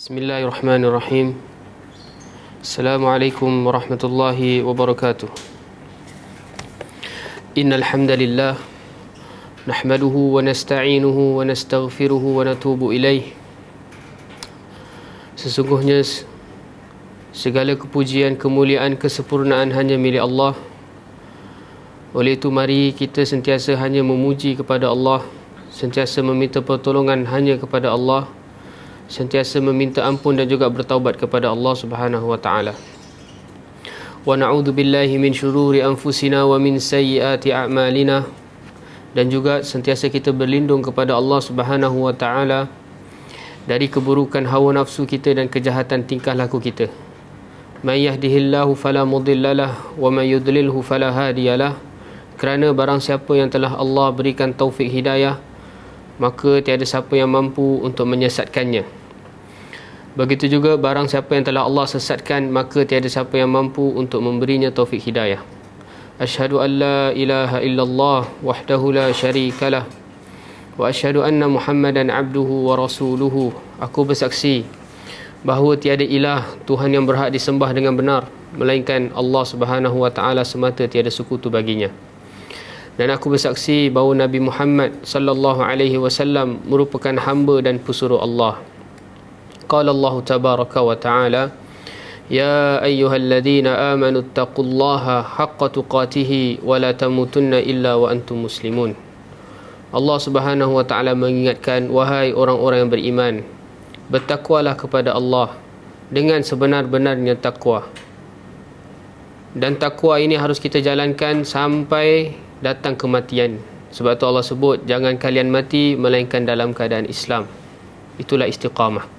Bismillahirrahmanirrahim. Assalamualaikum warahmatullahi wabarakatuh. Innal hamdalillah nahmaduhu wa nasta'inuhu wa nastaghfiruhu wa natubu ilaih. Sesungguhnya segala kepujian, kemuliaan, kesempurnaan hanya milik Allah. Oleh itu mari kita sentiasa hanya memuji kepada Allah, sentiasa meminta pertolongan hanya kepada Allah, sentiasa meminta ampun dan juga bertaubat kepada Allah Subhanahu wa taala. Wa na'udzu billahi min syururi anfusina wa min sayyiati a'malina, dan juga sentiasa kita berlindung kepada Allah Subhanahu wa taala dari keburukan hawa nafsu kita dan kejahatan tingkah laku kita. May yahdihillahu fala mudhillalah wa may yudlilhu fala hadiyalah. Kerana barang siapa yang telah Allah berikan taufik hidayah, maka tiada siapa yang mampu untuk menyesatkannya. Begitu juga barang siapa yang telah Allah sesatkan, maka tiada siapa yang mampu untuk memberinya taufik hidayah. Asyhadu an la ilaha illallah wahdahu la syarikalah wa asyhadu anna Muhammadan abduhu wa rasuluhu. Aku bersaksi bahawa tiada ilah Tuhan yang berhak disembah dengan benar melainkan Allah Subhanahu wa taala semata, tiada sekutu baginya. Dan aku bersaksi bahawa Nabi Muhammad sallallahu alaihi wasallam merupakan hamba dan pesuruh Allah. Qala Allah tabaraka wa ta'ala, ya ayyuhalladzina amanu taqullaha haqqa tuqatih wa la tamutunna illa wa antum muslimun. Allah Subhanahu wa taala mengingatkan, wahai orang-orang yang beriman, bertakwalah kepada Allah dengan sebenar-benarnya takwa. Dan takwa ini harus kita jalankan sampai datang kematian. Sebab tu Allah sebut, jangan kalian mati melainkan dalam keadaan Islam. Itulah istiqamah.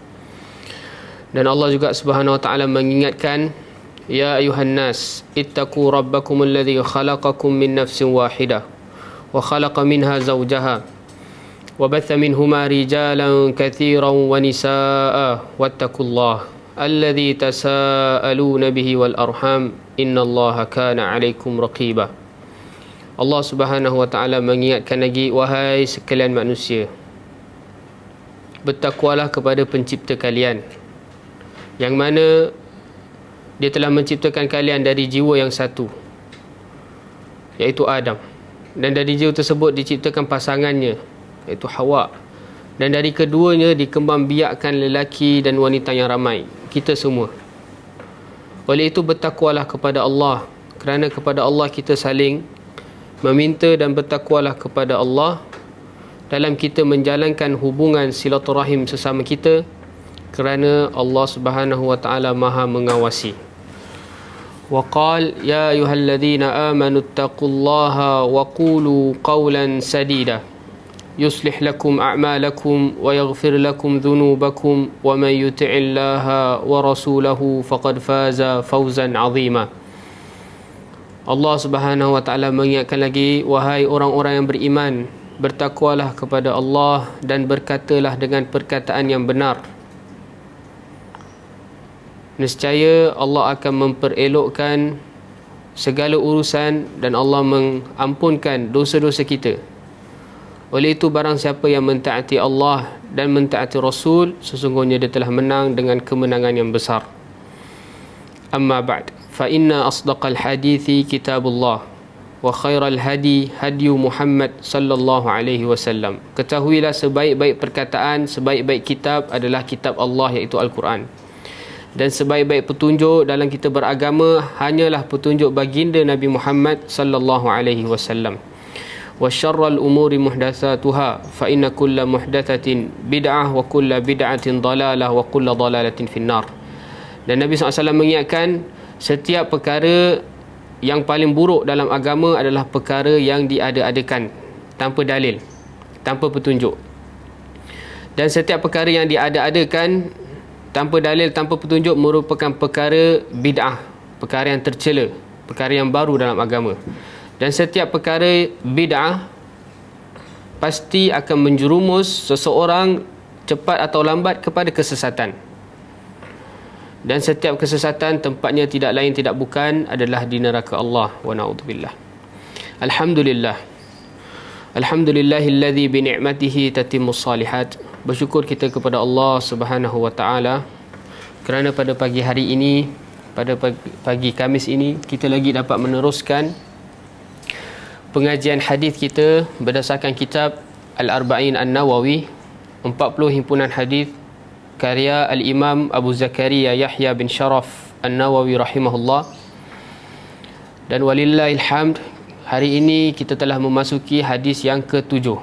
Dan Allah juga Subhanahu wa taala mengingatkan, ya ayuhan nas ittaqu rabbakum alladhi khalaqakum min nafsin wahidah wa khalaqa minha zawjaha wa batha minhuma rijalan katsiran wa nisaa wattaqullaha alladhi tasaaluna bihi wal arham innallaha kana 'alaikum raqiba. Allah Subhanahu wa taala mengingatkan lagi, wahai sekalian manusia, bertakwalah kepada pencipta kalian, yang mana dia telah menciptakan kalian dari jiwa yang satu, iaitu Adam. Dan dari jiwa tersebut diciptakan pasangannya, iaitu Hawa. Dan dari keduanya dikembangbiakkan lelaki dan wanita yang ramai, kita semua. Oleh itu bertakwalah kepada Allah, kerana kepada Allah kita saling meminta, dan bertakwalah kepada Allah dalam kita menjalankan hubungan silaturahim sesama kita, kerana Allah Subhanahu wa taala Maha mengawasi. Wa qala ya ayyuhalladzina amanu taqullaha wa qulu qawlan sadida yuslih lakum a'malakum wa yaghfir lakum dhunubakum wa may yuti'illaha wa rasulahu faqad faza fawzan 'azima. Allah Subhanahu wa taala mengingatkan lagi, wahai orang-orang yang beriman, bertakwalah kepada Allah dan berkatalah dengan perkataan yang benar. Nescaya Allah akan memperelokkan segala urusan dan Allah mengampunkan dosa-dosa kita. Oleh itu barang siapa yang mentaati Allah dan mentaati Rasul, sesungguhnya dia telah menang dengan kemenangan yang besar. Amma ba'd, fa inna asdaqal hadithi kitabullah wa khairal hadi hadi Muhammad sallallahu alaihi wasallam. Ketahuilah sebaik-baik perkataan, sebaik-baik kitab adalah kitab Allah, iaitu Al-Quran. Dan sebaik-baik petunjuk dalam kita beragama hanyalah petunjuk baginda Nabi Muhammad sallallahu alaihi wasallam. Wa syarrul umuri muhdatsatuha fa inna kulla muhdatsatin bid'ah wa kulla bid'atin dalalah wa kulla dalalatin finnar. Dan Nabi SAW mengingatkan, setiap perkara yang paling buruk dalam agama adalah perkara yang diada-adakan tanpa dalil, tanpa petunjuk. Dan setiap perkara yang diada-adakan tanpa dalil, tanpa petunjuk merupakan perkara bid'ah, perkara yang tercela, perkara yang baru dalam agama. Dan setiap perkara bid'ah pasti akan menjerumus seseorang cepat atau lambat kepada kesesatan. Dan setiap kesesatan tempatnya tidak lain tidak bukan adalah di neraka Allah, wa na'udzubillah. Alhamdulillah. Alhamdulillahilladzi bi ni'matihi tatimmus salihat. Bersyukur kita kepada Allah Subhanahu wa taala kerana pada pagi hari ini, pada pagi Khamis ini, kita lagi dapat meneruskan pengajian hadis kita berdasarkan kitab Al-Arba'in An-Nawawi, 40 himpunan hadis karya Al-Imam Abu Zakaria Yahya bin Sharaf An-Nawawi rahimahullah. Dan walillahil hamd, hari ini kita telah memasuki hadis yang ke-7.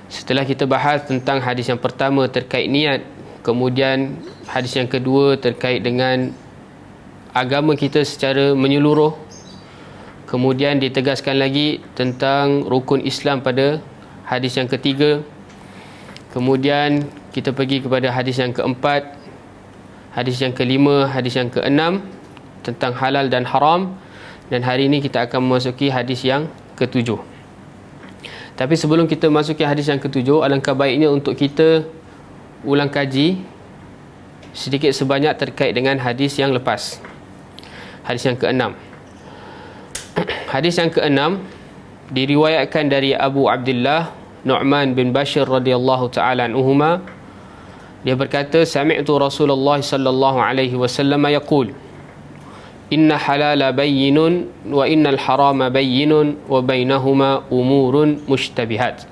Setelah kita bahas tentang hadis yang pertama terkait niat, kemudian hadis yang kedua terkait dengan agama kita secara menyeluruh, kemudian ditegaskan lagi tentang rukun Islam pada hadis yang ketiga, kemudian kita pergi kepada hadis yang keempat, hadis yang kelima, hadis yang keenam tentang halal dan haram, dan hari ini kita akan memasuki hadis yang ketujuh. Tapi sebelum kita masuki hadis yang ketujuh, alangkah baiknya untuk kita ulang kaji sedikit sebanyak terkait dengan hadis yang lepas, hadis yang keenam. Hadis yang keenam diriwayatkan dari Abu Abdullah Nu'man bin Bashir radhiyallahu ta'ala anhuma. Dia berkata, sami'tu Rasulullah sallallahu alaihi wasallam yaqul, inna halala bayyinun wa innal harama bayyinun wa bainahuma umurun mushtabihat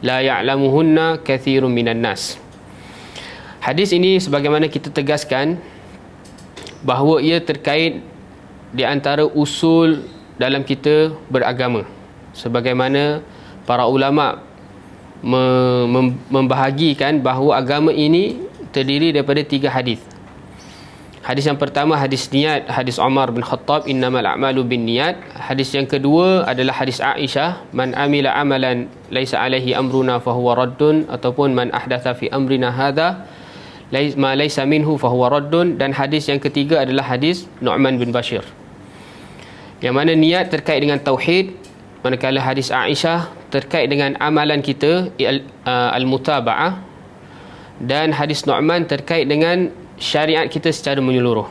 la ya'lamuhunna kathirun minan nas. Hadis ini sebagaimana kita tegaskan bahawa ia terkait di antara usul dalam kita beragama, sebagaimana para ulama membahagikan bahawa agama ini terdiri daripada 3 hadis. Hadis yang pertama hadis niat, hadis Umar bin Khattab, innamal a'malu bin niat. Hadis yang kedua adalah hadis Aisyah, man amila amalan laisa alaihi amruna fahuwa raddun, ataupun man ahdatha fi amrina hadha ma laisa minhu fahuwa raddun. Dan hadis yang ketiga adalah hadis Nu'man bin Bashir, yang mana niat terkait dengan tauhid, manakala hadis Aisyah terkait dengan amalan kita, al-mutaba'ah, dan hadis Nu'man terkait dengan syariat kita secara menyeluruh.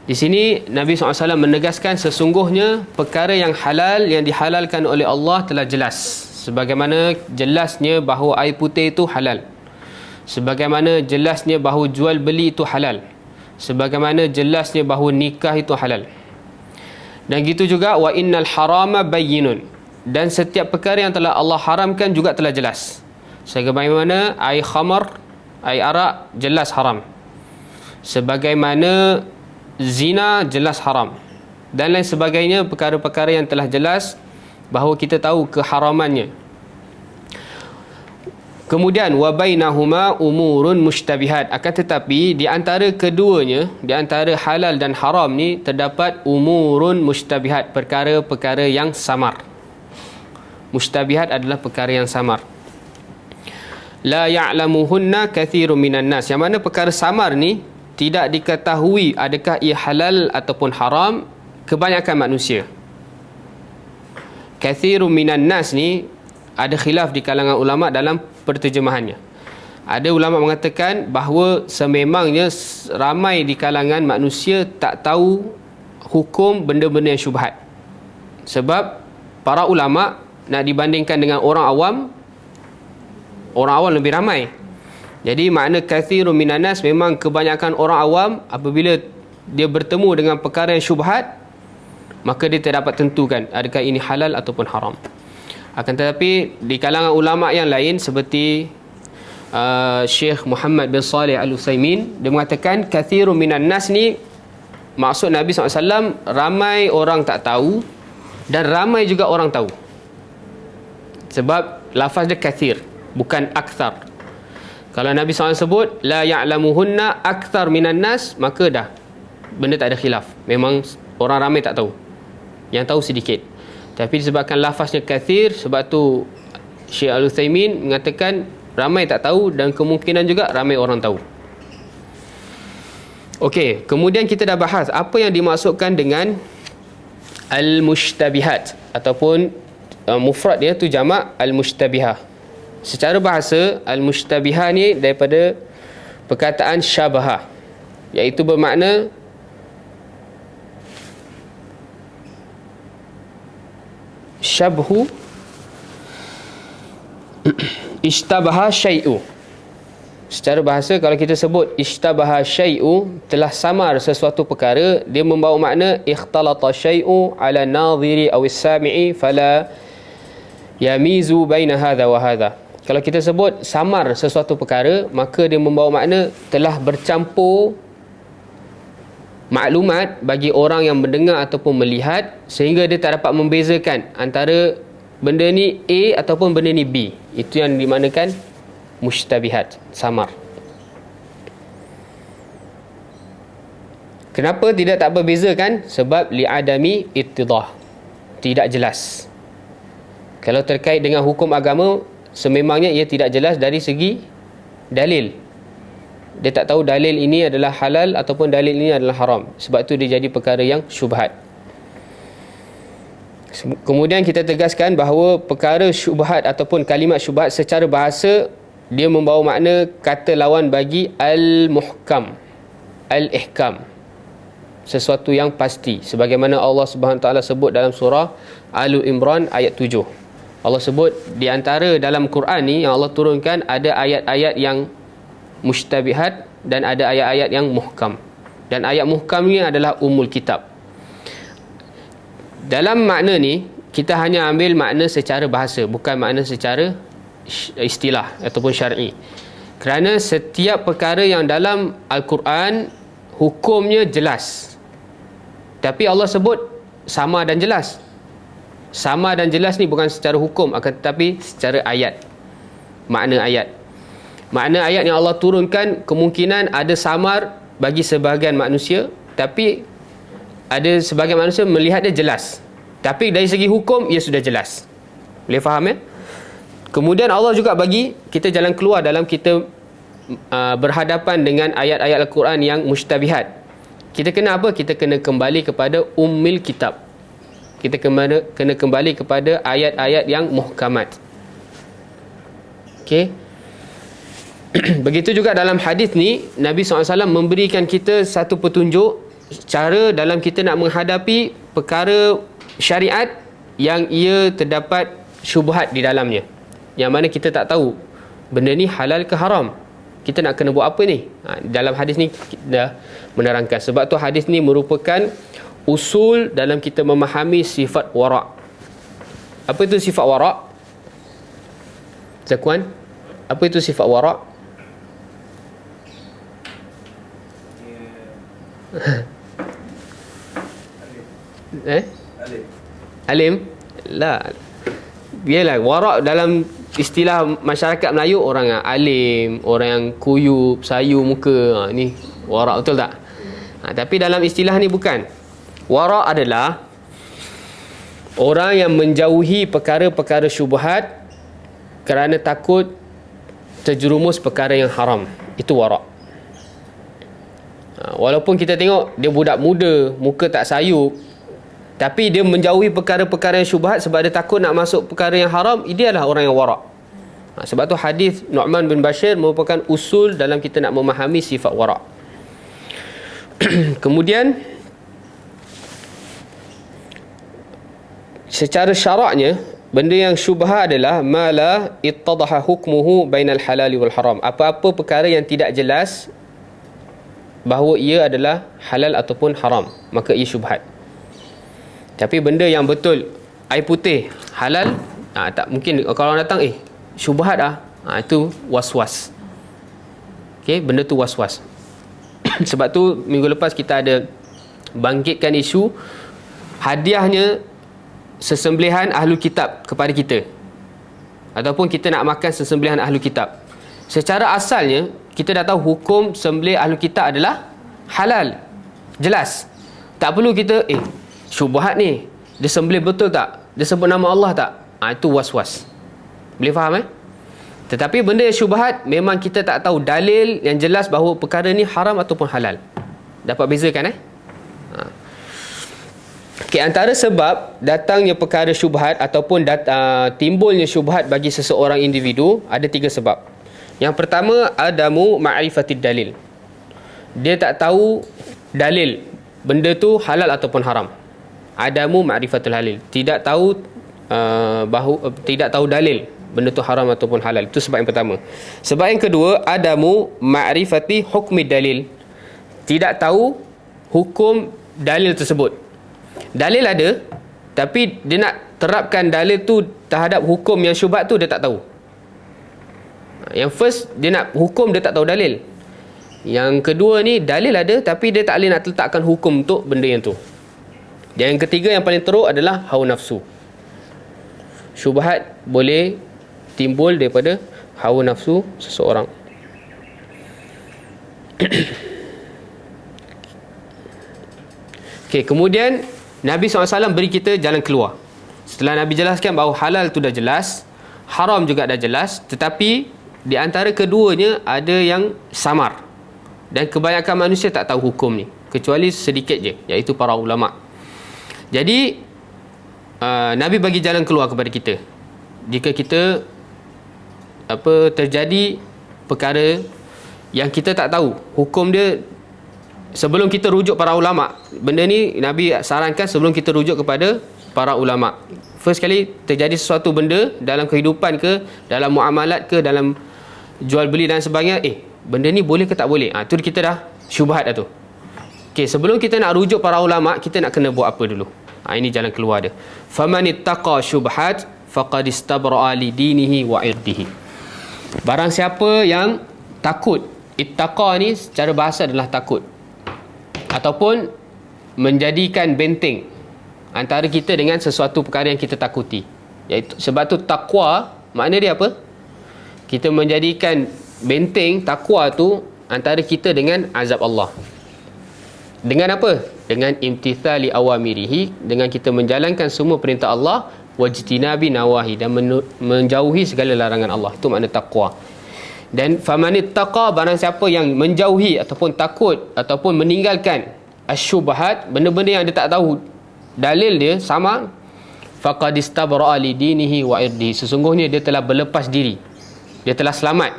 Di sini Nabi SAW menegaskan sesungguhnya perkara yang halal yang dihalalkan oleh Allah telah jelas, sebagaimana jelasnya bahawa air putih itu halal, sebagaimana jelasnya bahawa jual beli itu halal, sebagaimana jelasnya bahawa nikah itu halal. Dan gitu juga wa innal harama bayyinun, dan setiap perkara yang telah Allah haramkan juga telah jelas, sebagaimana air khamar, air arak jelas haram, sebagaimana zina jelas haram, dan lain sebagainya, perkara-perkara yang telah jelas bahawa kita tahu keharamannya. Kemudian wa bainahuma umurun mushtabihat, akan tetapi di antara keduanya, di antara halal dan haram ni terdapat umurun mushtabihat, perkara-perkara yang samar. Mushtabihat adalah perkara yang samar. La ya'lamuhunna kathirun minan nas, yang mana perkara samar ni tidak diketahui adakah ia halal ataupun haram kebanyakan manusia. Kathirun minan nas ni ada khilaf di kalangan ulama dalam perterjemahannya. Ada ulama mengatakan bahawa sememangnya ramai di kalangan manusia tak tahu hukum benda-benda yang syubhat. Sebab para ulama nak dibandingkan dengan orang awam lebih ramai. Jadi makna kathirun minan nas, memang kebanyakan orang awam apabila dia bertemu dengan perkara yang syubhat, maka dia tidak dapat tentukan adakah ini halal ataupun haram. Akan tetapi di kalangan ulama yang lain seperti Syekh Muhammad bin Salih Al-Utsaimin, dia mengatakan kathirun minan nas ni maksud Nabi SAW ramai orang tak tahu dan ramai juga orang tahu. Sebab lafaz dia kathir, bukan akthar. Kalau Nabi SAW sebut la ya'lamuhunna akthar minan nas, maka dah benda tak ada khilaf, memang orang ramai tak tahu, yang tahu sedikit. Tapi disebabkan lafaznya kathir, sebab tu Syekh Al-Utsaimin mengatakan ramai tak tahu dan kemungkinan juga ramai orang tahu. Okey, kemudian kita dah bahas apa yang dimaksudkan dengan al-mushtabihat, ataupun mufrad dia tu jamak al-mushtabihah. Secara bahasa, al-mushtabihah ni daripada perkataan syabaha, iaitu bermakna syabhu ishtabaha syai'u. Secara bahasa, kalau kita sebut ishtabaha syai'u, telah samar sesuatu perkara, dia membawa makna ikhtalata syai'u ala nadhiri awis sami'i fala yamizu baina hadha wa hadha. Kalau kita sebut samar sesuatu perkara, maka dia membawa makna telah bercampur maklumat bagi orang yang mendengar ataupun melihat, sehingga dia tak dapat membezakan antara benda ni A ataupun benda ni B. Itu yang dimaknakan mushtabihat, samar. Kenapa tidak tak berbezakan? Sebab li'adami ittidah, tidak jelas. Kalau terkait dengan hukum agama, sememangnya ia tidak jelas dari segi dalil. Dia tak tahu dalil ini adalah halal ataupun dalil ini adalah haram. Sebab tu dia jadi perkara yang syubhat. Kemudian kita tegaskan bahawa perkara syubhat ataupun kalimat syubhat secara bahasa, dia membawa makna kata lawan bagi al-muhkam, al-ihkam, sesuatu yang pasti, sebagaimana Allah Subhanahu Taala sebut dalam surah Al-Imran ayat 7. Allah sebut di antara dalam Quran ni yang Allah turunkan ada ayat-ayat yang mushtabihat dan ada ayat-ayat yang muhkam. Dan ayat muhkam ni adalah umul kitab. Dalam makna ni kita hanya ambil makna secara bahasa, bukan makna secara istilah ataupun syar'i. Kerana setiap perkara yang dalam Al-Quran hukumnya jelas, tapi Allah sebut sama dan jelas. Sama dan jelas ni bukan secara hukum, akan tetapi secara ayat, makna ayat. Makna ayat yang Allah turunkan kemungkinan ada samar bagi sebahagian manusia, tapi ada sebahagian manusia melihat dia jelas, tapi dari segi hukum ia sudah jelas. Boleh faham ya? Kemudian Allah juga bagi kita jalan keluar dalam kita berhadapan dengan ayat-ayat Al-Quran yang mushtabihat. Kita kena apa? Kita kena kembali kepada ummil kitab. Kita kena kembali kepada ayat-ayat yang muhkamat. Okey. Begitu juga dalam hadis ni, Nabi SAW memberikan kita satu petunjuk cara dalam kita nak menghadapi perkara syariat yang ia terdapat syubhat di dalamnya, yang mana kita tak tahu benda ni halal ke haram, kita nak kena buat apa ni. Dalam hadis ni kita dah menerangkan. Sebab tu hadis ni merupakan usul dalam kita memahami sifat wara'. Apa itu sifat wara'? Zakwan, apa itu sifat wara'? Alim? La. Biarlah wara' dalam istilah masyarakat Melayu, orang yang alim, orang yang kuyup, sayu muka, ni wara' betul tak? Tapi dalam istilah ni bukan. Wara' adalah orang yang menjauhi perkara-perkara syubhat kerana takut terjerumus perkara yang haram. Itu wara'. Walaupun kita tengok dia budak muda, muka tak sayu, tapi dia menjauhi perkara-perkara yang syubhat sebab dia takut nak masuk perkara yang haram, dia adalah orang yang wara'. Sebab tu hadis Nu'man bin Bashir merupakan usul dalam kita nak memahami sifat wara'. Kemudian secara syaraknya, benda yang syubha adalah mala ittadaha hukmuhu bainal halali wal haram. Apa-apa perkara yang tidak jelas bahawa ia adalah halal ataupun haram, maka ia syubhat. Tapi benda yang betul, air putih halal, tak mungkin kalau orang datang syubhat itu was-was. Okey, benda tu was-was. Sebab tu minggu lepas kita ada bangkitkan isu hadiahnya sesembelihan ahlu kitab kepada kita, ataupun kita nak makan sesembelihan ahlu kitab. Secara asalnya kita dah tahu hukum sembelih ahlu kitab adalah halal, jelas. Tak perlu kita syubhat ni, dia sembelih betul tak, dia sebut nama Allah tak, itu was-was. Boleh faham Tetapi benda yang syubhat, memang kita tak tahu dalil yang jelas bahawa perkara ni haram ataupun halal. Dapat bezakan Okay, antara sebab datangnya perkara syubhat ataupun timbulnya syubhat bagi seseorang individu, ada 3 sebab. Yang pertama, adamu ma'rifatid dalil. Dia tak tahu dalil benda tu halal ataupun haram. Adamu ma'rifatul halil, tidak tahu tidak tahu dalil benda tu haram ataupun halal. Itu sebab yang pertama. Sebab yang kedua, adamu ma'rifati hukmi dalil. Tidak tahu hukum dalil tersebut. Dalil ada, tapi dia nak terapkan dalil tu terhadap hukum yang syubhat tu, dia tak tahu. Yang first, dia nak hukum, dia tak tahu dalil. Yang kedua ni, dalil ada, tapi dia tak boleh nak letakkan hukum untuk benda yang tu. Dan yang ketiga, yang paling teruk adalah hawa nafsu. Syubhat boleh timbul daripada hawa nafsu seseorang. Okey, kemudian Nabi SAW beri kita jalan keluar. Setelah Nabi jelaskan bahawa halal tu dah jelas, haram juga dah jelas, tetapi di antara keduanya ada yang samar. Dan kebanyakan manusia tak tahu hukum ni, kecuali sedikit je, iaitu para ulama'. Jadi Nabi bagi jalan keluar kepada kita. Jika kita terjadi perkara yang kita tak tahu hukum dia, sebelum kita rujuk para ulama', benda ni Nabi sarankan sebelum kita rujuk kepada para ulama'. First kali terjadi sesuatu benda dalam kehidupan ke, dalam muamalat ke, dalam jual beli dan sebagainya, benda ni boleh ke tak boleh, tu kita dah syubhat dah tu. Okay, sebelum kita nak rujuk para ulama', kita nak kena buat apa dulu? Ini jalan keluar dia. Faman ittaqa syubhat faqad istabra'a li dinihi wa irdihi. Barang siapa yang takut, ittaqa ni secara bahasa adalah takut, ataupun menjadikan benteng antara kita dengan sesuatu perkara yang kita takuti. Iaitu, sebab tu takwa makna dia apa? Kita menjadikan benteng takwa tu antara kita dengan azab Allah. Dengan apa? Dengan imtithali awamirihi, dengan kita menjalankan semua perintah Allah, wajtinabi nawahi, dan menjauhi segala larangan Allah. Itu makna taqwa. Dan famanittaqa, barang siapa yang menjauhi ataupun takut ataupun meninggalkan asyubhat, benda-benda yang dia tak tahu dalil dia sama, faqad istabra'a li dinihi wa irdihi. Sesungguhnya dia telah berlepas diri. Dia telah selamat.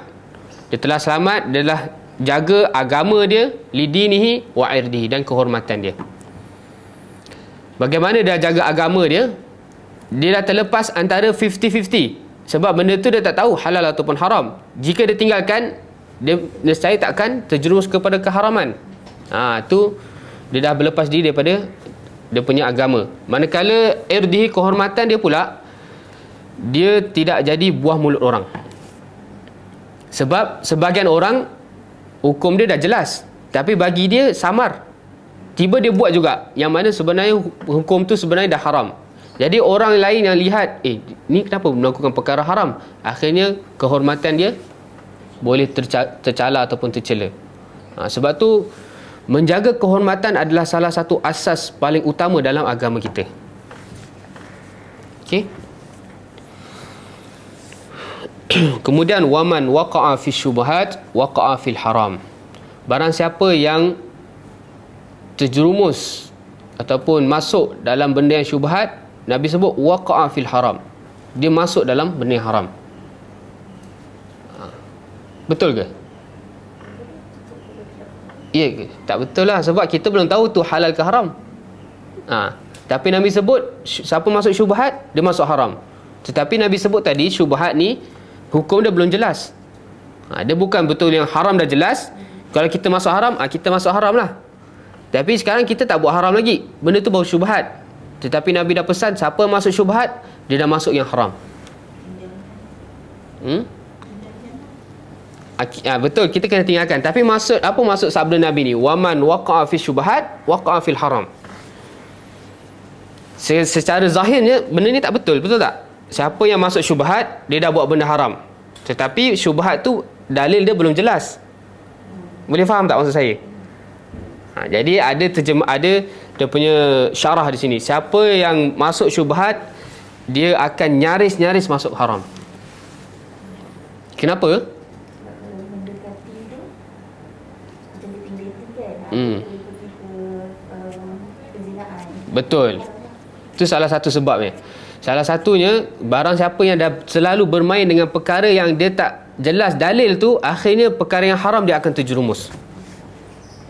Dia telah selamat, dia telah jaga agama dia, lidinihi wa irdihi, dan kehormatan dia. Bagaimana dia jaga agama dia? Dia dah terlepas antara 50-50. Sebab benda tu dia tak tahu halal ataupun haram. Jika dia tinggalkan, dia nescaya takkan terjerumus kepada keharaman. Tu dia dah berlepas diri daripada dia punya agama. Manakala irdihi, kehormatan dia pula, dia tidak jadi buah mulut orang. Sebab sebahagian orang hukum dia dah jelas, tapi bagi dia samar. Tiba dia buat juga, yang mana sebenarnya hukum tu sebenarnya dah haram. Jadi orang lain yang lihat, ni kenapa melakukan perkara haram? Akhirnya kehormatan dia boleh tercela ataupun tercela. Sebab tu menjaga kehormatan adalah salah satu asas paling utama dalam agama kita. Okey. Kemudian waman waqa'a fi syubhat waqa'a fil haram. Barang siapa yang terjerumus ataupun masuk dalam benda yang syubhat, Nabi sebut waqa'a fil haram, dia masuk dalam benda yang haram. Betul ke? Ya ke? Tak betul lah, sebab kita belum tahu tu halal ke haram. Tapi Nabi sebut siapa masuk syubhat, dia masuk haram. Tetapi Nabi sebut tadi syubhat ni hukum dia belum jelas. Dia bukan betul yang haram dah jelas. Kalau kita masuk haram, kita masuk haram lah. Tapi sekarang kita tak buat haram lagi, benda tu baru syubhat. Tetapi Nabi dah pesan, siapa masuk syubhat, dia dah masuk yang haram. Betul, kita kena tinggalkan. Tapi apa maksud sabda Nabi ni? Waman waqa'a fi syubhat waqa'a fil haram. Secara zahirnya benda ni tak betul, betul tak? Siapa yang masuk syubhat, dia dah buat benda haram. Tetapi syubhat tu dalil dia belum jelas. Boleh faham tak maksud saya? Jadi ada dia punya syarah di sini. Siapa yang masuk syubhat, dia akan nyaris-nyaris masuk haram. Kenapa? Betul. Itu salah satu sebabnya. Salah satunya, barang siapa yang dah selalu bermain dengan perkara yang dia tak jelas dalil tu, akhirnya perkara yang haram dia akan terjerumus.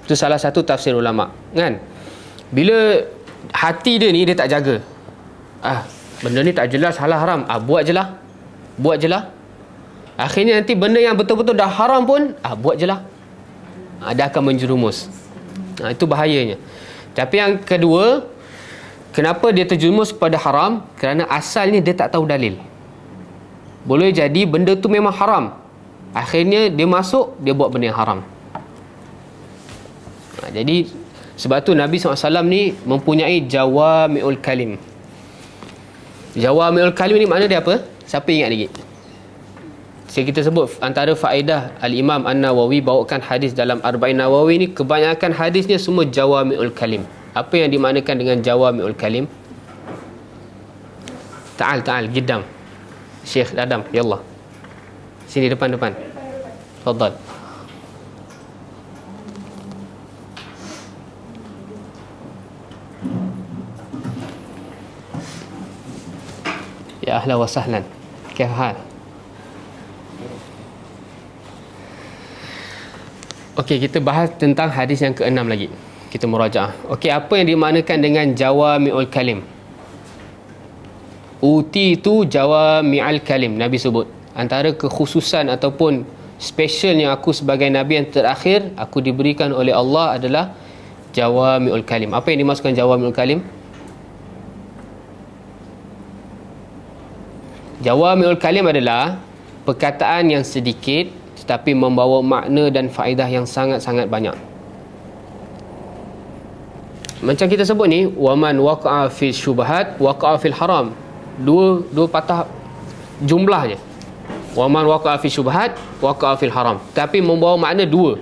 Itu salah satu tafsir ulama', kan? Bila hati dia ni dia tak jaga, benda ni tak jelas halal haram, buat je lah. buat je lah. Akhirnya nanti benda yang betul-betul dah haram pun, buat je lah. Dia akan menjerumus. Itu bahayanya. Tapi yang kedua, kenapa dia terjerumus kepada haram? Kerana asalnya dia tak tahu dalil. Boleh jadi benda tu memang haram, akhirnya dia masuk, dia buat benda yang haram. Jadi sebab tu Nabi SAW ni mempunyai jawami'ul kalim. Jawami'ul kalim ni makna dia apa? Siapa ingat lagi? Kita sebut antara faedah Al-Imam An-Nawawi bawakan hadis dalam Arba'in Nawawi ni, kebanyakan hadisnya semua jawami'ul kalim. Apa yang dimaknakan dengan jawami'ul kalim? Ta'al Giddam Syekh Adam, ya Allah. Sini depan. Tafadhal. Ya ahlan wa sahlan. Kaifa hal? Okey, kita bahas tentang hadis yang ke-6 lagi. Kita murajaah. Okey, apa yang dimaknakan dengan jawami'ul kalim? Utitu jawami'al kalim. Nabi sebut antara kekhususan ataupun specialnya aku sebagai Nabi yang terakhir, aku diberikan oleh Allah adalah jawami'ul kalim. Apa yang dimaksudkan jawami'ul kalim? Jawami'ul kalim adalah perkataan yang sedikit tetapi membawa makna dan faedah yang sangat-sangat banyak. Macam kita sebut ni, waman waqa'a fil syubhat waqa'a fil haram. Dua patah jumlahnya. Waman waqa'a fil syubhat waqa'a fil haram. Tapi membawa makna dua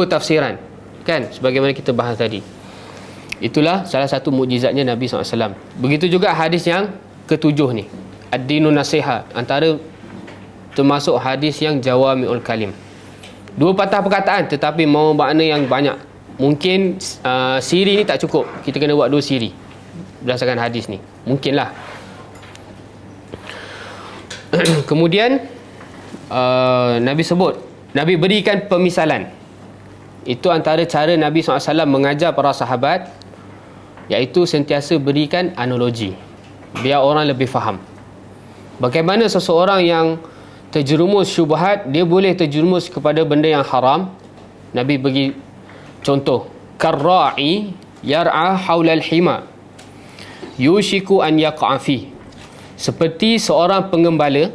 tafsiran, kan, sebagaimana kita bahas tadi. Itulah salah satu mukjizatnya Nabi SAW. Begitu juga hadis yang ketujuh ni, ad-dinun nasiha, antara termasuk hadis yang jawami'ul kalim. Dua patah perkataan tetapi mau makna yang banyak. Mungkin siri ni tak cukup, kita kena buat 2 siri berdasarkan hadis ni, mungkinlah. Kemudian Nabi sebut, Nabi berikan pemisalan. Itu antara cara Nabi SAW mengajar para sahabat, iaitu sentiasa berikan analogi biar orang lebih faham. Bagaimana seseorang yang terjerumus syubhat, dia boleh terjerumus kepada benda yang haram. Nabi bagi contoh, karra'i yar'a haulal hima yushiku an yaqa'a fi. Seperti seorang penggembala,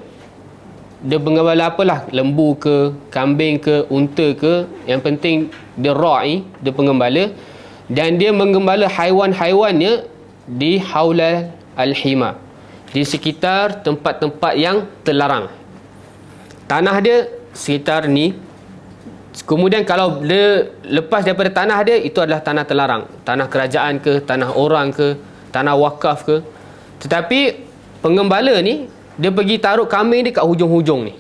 dia penggembala apalah, lembu ke, kambing ke, unta ke, yang penting dia ra'i, dia penggembala, dan dia menggembala haiwan-haiwannya di haulal al-hima, di sekitar tempat-tempat yang terlarang. Tanah dia sekitar ni. Kemudian kalau dia lepas daripada tanah dia, itu adalah tanah terlarang, tanah kerajaan ke, tanah orang ke, tanah wakaf ke. Tetapi penggembala ni, dia pergi taruh kambing dia kat hujung-hujung ni.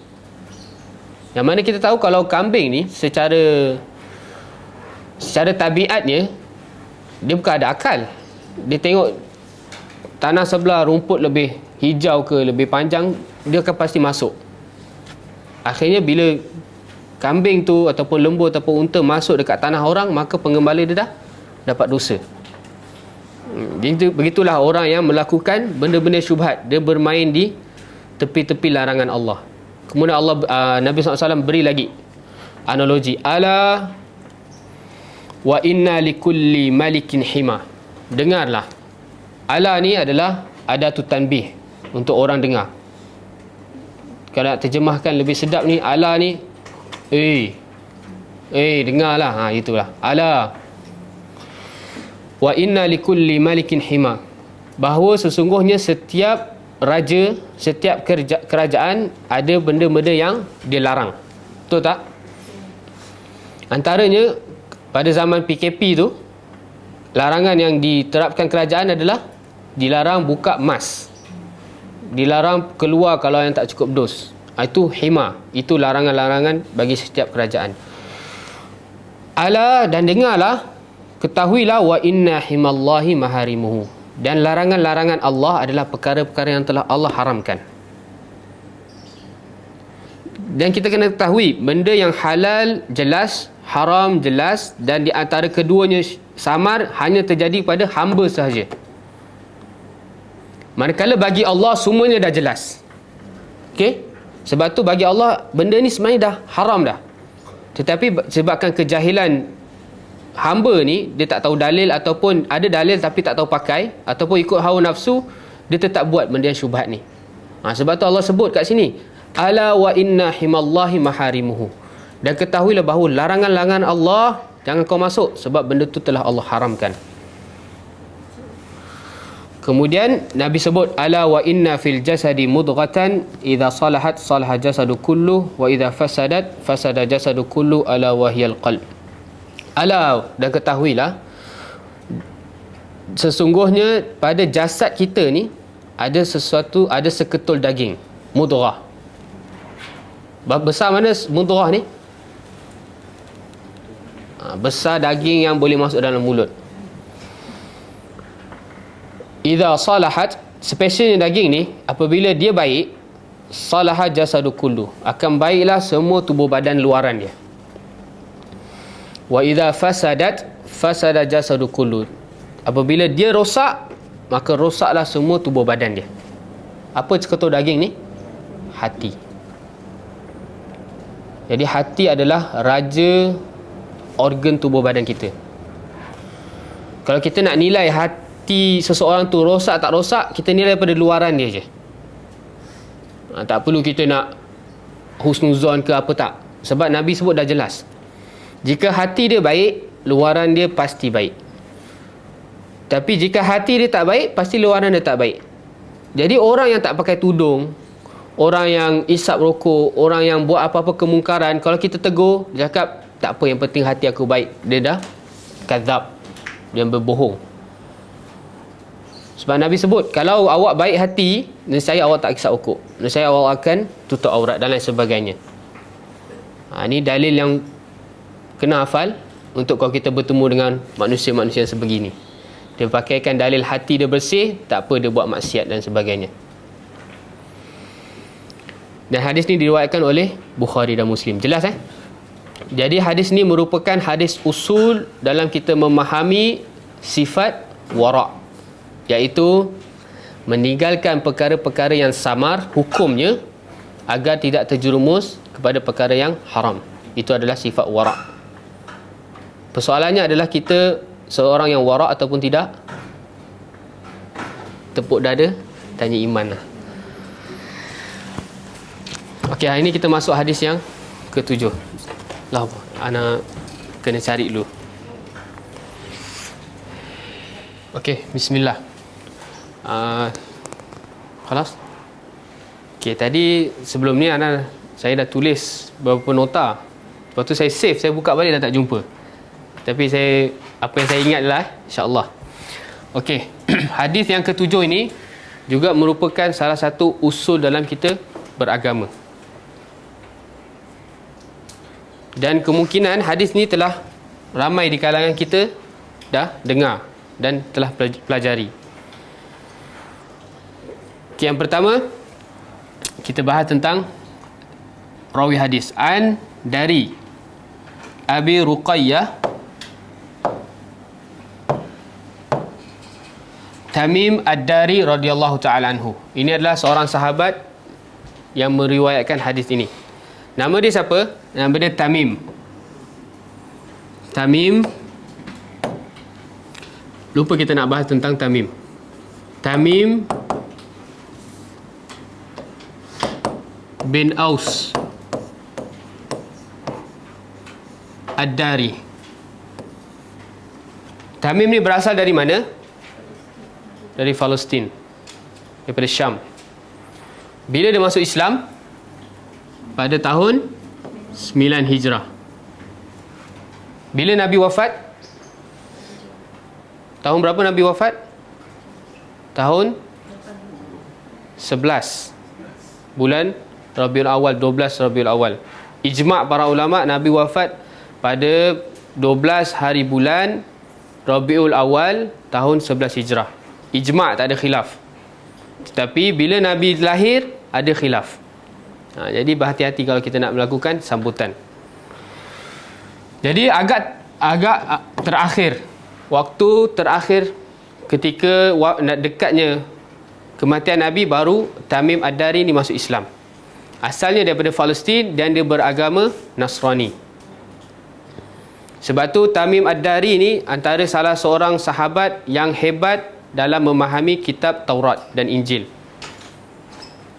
Yang mana kita tahu kalau kambing ni secara tabiatnya, dia bukan ada akal. Dia tengok tanah sebelah rumput lebih hijau ke, lebih panjang, dia akan pasti masuk. Akhirnya bila kambing tu ataupun lembu ataupun unta masuk dekat tanah orang, maka penggembala dia dah dapat dosa. Begitulah orang yang melakukan benda-benda syubhat, dia bermain di tepi-tepi larangan Allah. Kemudian Nabi SAW beri lagi analogi, ala wa inna likulli malikin hima. Dengarlah. Ala ni adalah adatu tanbih, untuk orang dengar. Kalau nak terjemahkan lebih sedap ni, ala ni, dengarlah, itulah ala. Wa inna likulli malikin hima, bahawa sesungguhnya setiap raja, setiap kerajaan ada benda-benda yang dilarang. Betul tak? Antaranya pada zaman PKP tu, larangan yang diterapkan kerajaan adalah dilarang buka emas, dilarang keluar kalau yang tak cukup dos. Itu hima, itu larangan-larangan bagi setiap kerajaan. Ala, dan dengarlah, ketahuilah, wa inna himallahi maharimuhu, dan larangan-larangan Allah adalah perkara-perkara yang telah Allah haramkan. Dan kita kena ketahui, benda yang halal jelas, haram jelas, dan di antara keduanya samar hanya terjadi pada hamba sahaja. Manakala bagi Allah semuanya dah jelas, Okey? Sebab tu bagi Allah benda ni sebenarnya dah haram dah. Tetapi sebabkan kejahilan hamba ni, dia tak tahu dalil, ataupun ada dalil tapi tak tahu pakai, ataupun ikut hawa nafsu, dia tetap buat benda yang syubhat ni. Sebab tu Allah sebut kat sini, ala wa inna himallahi maharimuhu. Dan ketahuilah bahawa larangan-larangan Allah jangan kau masuk, sebab benda tu telah Allah haramkan. Kemudian Nabi sebut, ala wa inna fil jasadi mudghatan idza salahat salaha jasadu kullu wa idza fasadat fasada jasadu kullu ala wahyal qalb. Ala, dan ketahuilah sesungguhnya pada jasad kita ni ada sesuatu, ada seketul daging, mudghah. Besar mana mudghah ni? Besar daging yang boleh masuk dalam mulut. Idza salahat, spesialnya daging ni, apabila dia baik, salaha jasadu kullu, akan baiklah semua tubuh badan luaran dia. Wa idza fasadat fasada jasadu kullu, apabila dia rosak, maka rosaklah semua tubuh badan dia. Apa seketul daging ni? Hati. Jadi hati adalah raja organ tubuh badan kita. Kalau kita nak nilai hati seseorang tu rosak tak rosak, kita nilai pada luaran dia je. Tak perlu kita nak husnuzon ke apa, tak. Sebab Nabi sebut dah jelas, jika hati dia baik, luaran dia pasti baik. Tapi jika hati dia tak baik, pasti luaran dia tak baik. Jadi orang yang tak pakai tudung, orang yang isap rokok, orang yang buat apa-apa kemungkaran, kalau kita tegur, dia cakap, tak apa, yang penting hati aku baik. Dia dah kadzab, dia berbohong. Sebab Nabi sebut, kalau awak baik hati, nescaya awak tak isap rokok, nescaya awak akan tutup aurat dan lain sebagainya. Ini dalil yang kena hafal untuk kalau kita bertemu dengan manusia-manusia yang sebegini. Dia pakaikan dalil hati dia bersih, tak apa dia buat maksiat dan sebagainya. Dan hadis ni diriwayatkan oleh Bukhari dan Muslim. Jelas Jadi hadis ni merupakan hadis usul dalam kita memahami sifat wara', iaitu meninggalkan perkara-perkara yang samar hukumnya agar tidak terjerumus kepada perkara yang haram. Itu adalah sifat wara'. Persoalannya adalah kita seorang yang wara' ataupun tidak? Tepuk dada, tanya iman lah. Okey, hari ni kita masuk hadis yang ke-7. Lah, ana kena cari dulu. Okey, bismillah. Khalas. Okey, tadi sebelum ni saya dah tulis beberapa nota. Lepas tu saya save, saya buka balik dah tak jumpa. Tapi apa yang saya ingat adalah insya-Allah. Okey, hadis yang ke-7 ini juga merupakan salah satu usul dalam kita beragama. Dan kemungkinan hadis ni telah ramai di kalangan kita dah dengar dan telah pelajari. Okay, yang pertama kita bahas tentang rawi hadis. Dari Abi Ruqayyah Tamim Ad-Dari radhiyallahu ta'ala anhu. Ini adalah seorang sahabat yang meriwayatkan hadis ini. Nama dia siapa? Nama dia Tamim. Tamim. Lupa kita nak bahas tentang Tamim. Tamim bin Aus Ad-Dari. Tamim ni berasal dari mana? Dari Palestin, daripada Syam. Bila dia masuk Islam? Pada tahun 9 Hijrah. Bila Nabi wafat? Tahun berapa Nabi wafat? Tahun 11 bulan Rabiul Awal, 12 Rabiul Awal. Ijma' para ulama' Nabi wafat pada 12 hari bulan Rabiul Awal tahun 11 Hijrah. Ijma', tak ada khilaf. Tetapi bila Nabi lahir, ada khilaf. Jadi berhati-hati kalau kita nak melakukan sambutan. Jadi agak terakhir, waktu terakhir ketika dekatnya kematian Nabi, baru Tamim Ad-Dari ni masuk Islam. Asalnya daripada Palestin dan dia beragama Nasrani. Sebab tu Tamim Ad-Dari ni antara salah seorang sahabat yang hebat dalam memahami kitab Taurat dan Injil.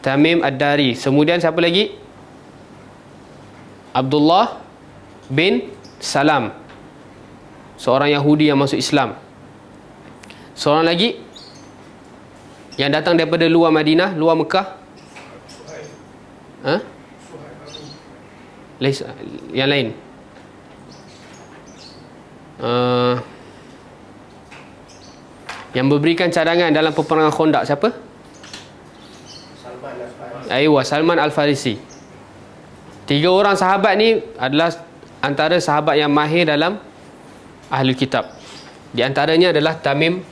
Tamim Ad-Dari. Kemudian siapa lagi? Abdullah bin Salam, seorang Yahudi yang masuk Islam. Seorang lagi yang datang daripada luar Madinah, luar Mekah. Yang lain. Yang memberikan cadangan dalam peperangan Khandaq siapa? Salman Al-Farisi. 3 orang sahabat ni adalah antara sahabat yang mahir dalam Ahlul Kitab. Di antaranya adalah Tamim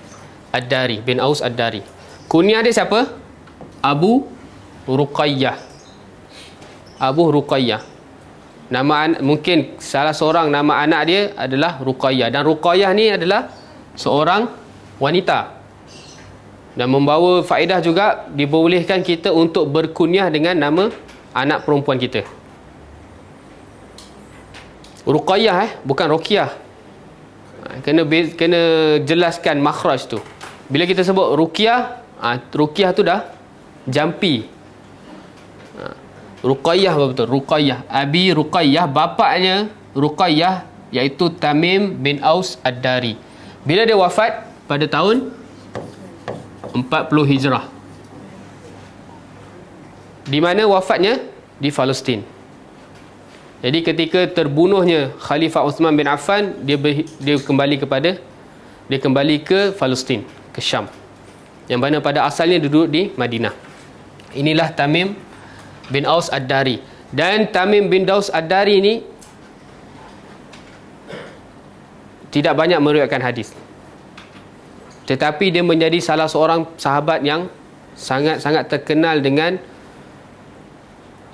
Ad-Dari bin Aus Ad-Dari. Kunyah dia siapa? Abu Ruqayyah. Abu Ruqayyah. Mungkin salah seorang nama anak dia adalah Ruqayyah. Dan Ruqayyah ni adalah seorang wanita. Dan membawa faedah juga, dibolehkan kita untuk berkunyah dengan nama anak perempuan kita. Ruqayyah bukan Ruqyah. Kena jelaskan makhraj tu. Bila kita sebut Ruqyah, Ruqyah tu dah jampi. Ruqayyah betul, Ruqayyah. Abi Ruqayyah, bapaknya Ruqayyah iaitu Tamim bin Aus Ad-Dari. Bila dia wafat? Pada tahun 40 Hijrah. Di mana wafatnya? Di Palestin. Jadi ketika terbunuhnya Khalifah Uthman bin Affan, dia kembali ke Palestin, ke Syam, yang mana pada asalnya duduk di Madinah. Inilah Tamim bin Aus Ad-Dari. Dan Tamim bin Aus Ad-Dari ni tidak banyak meriwayatkan hadis, tetapi dia menjadi salah seorang sahabat yang sangat-sangat terkenal dengan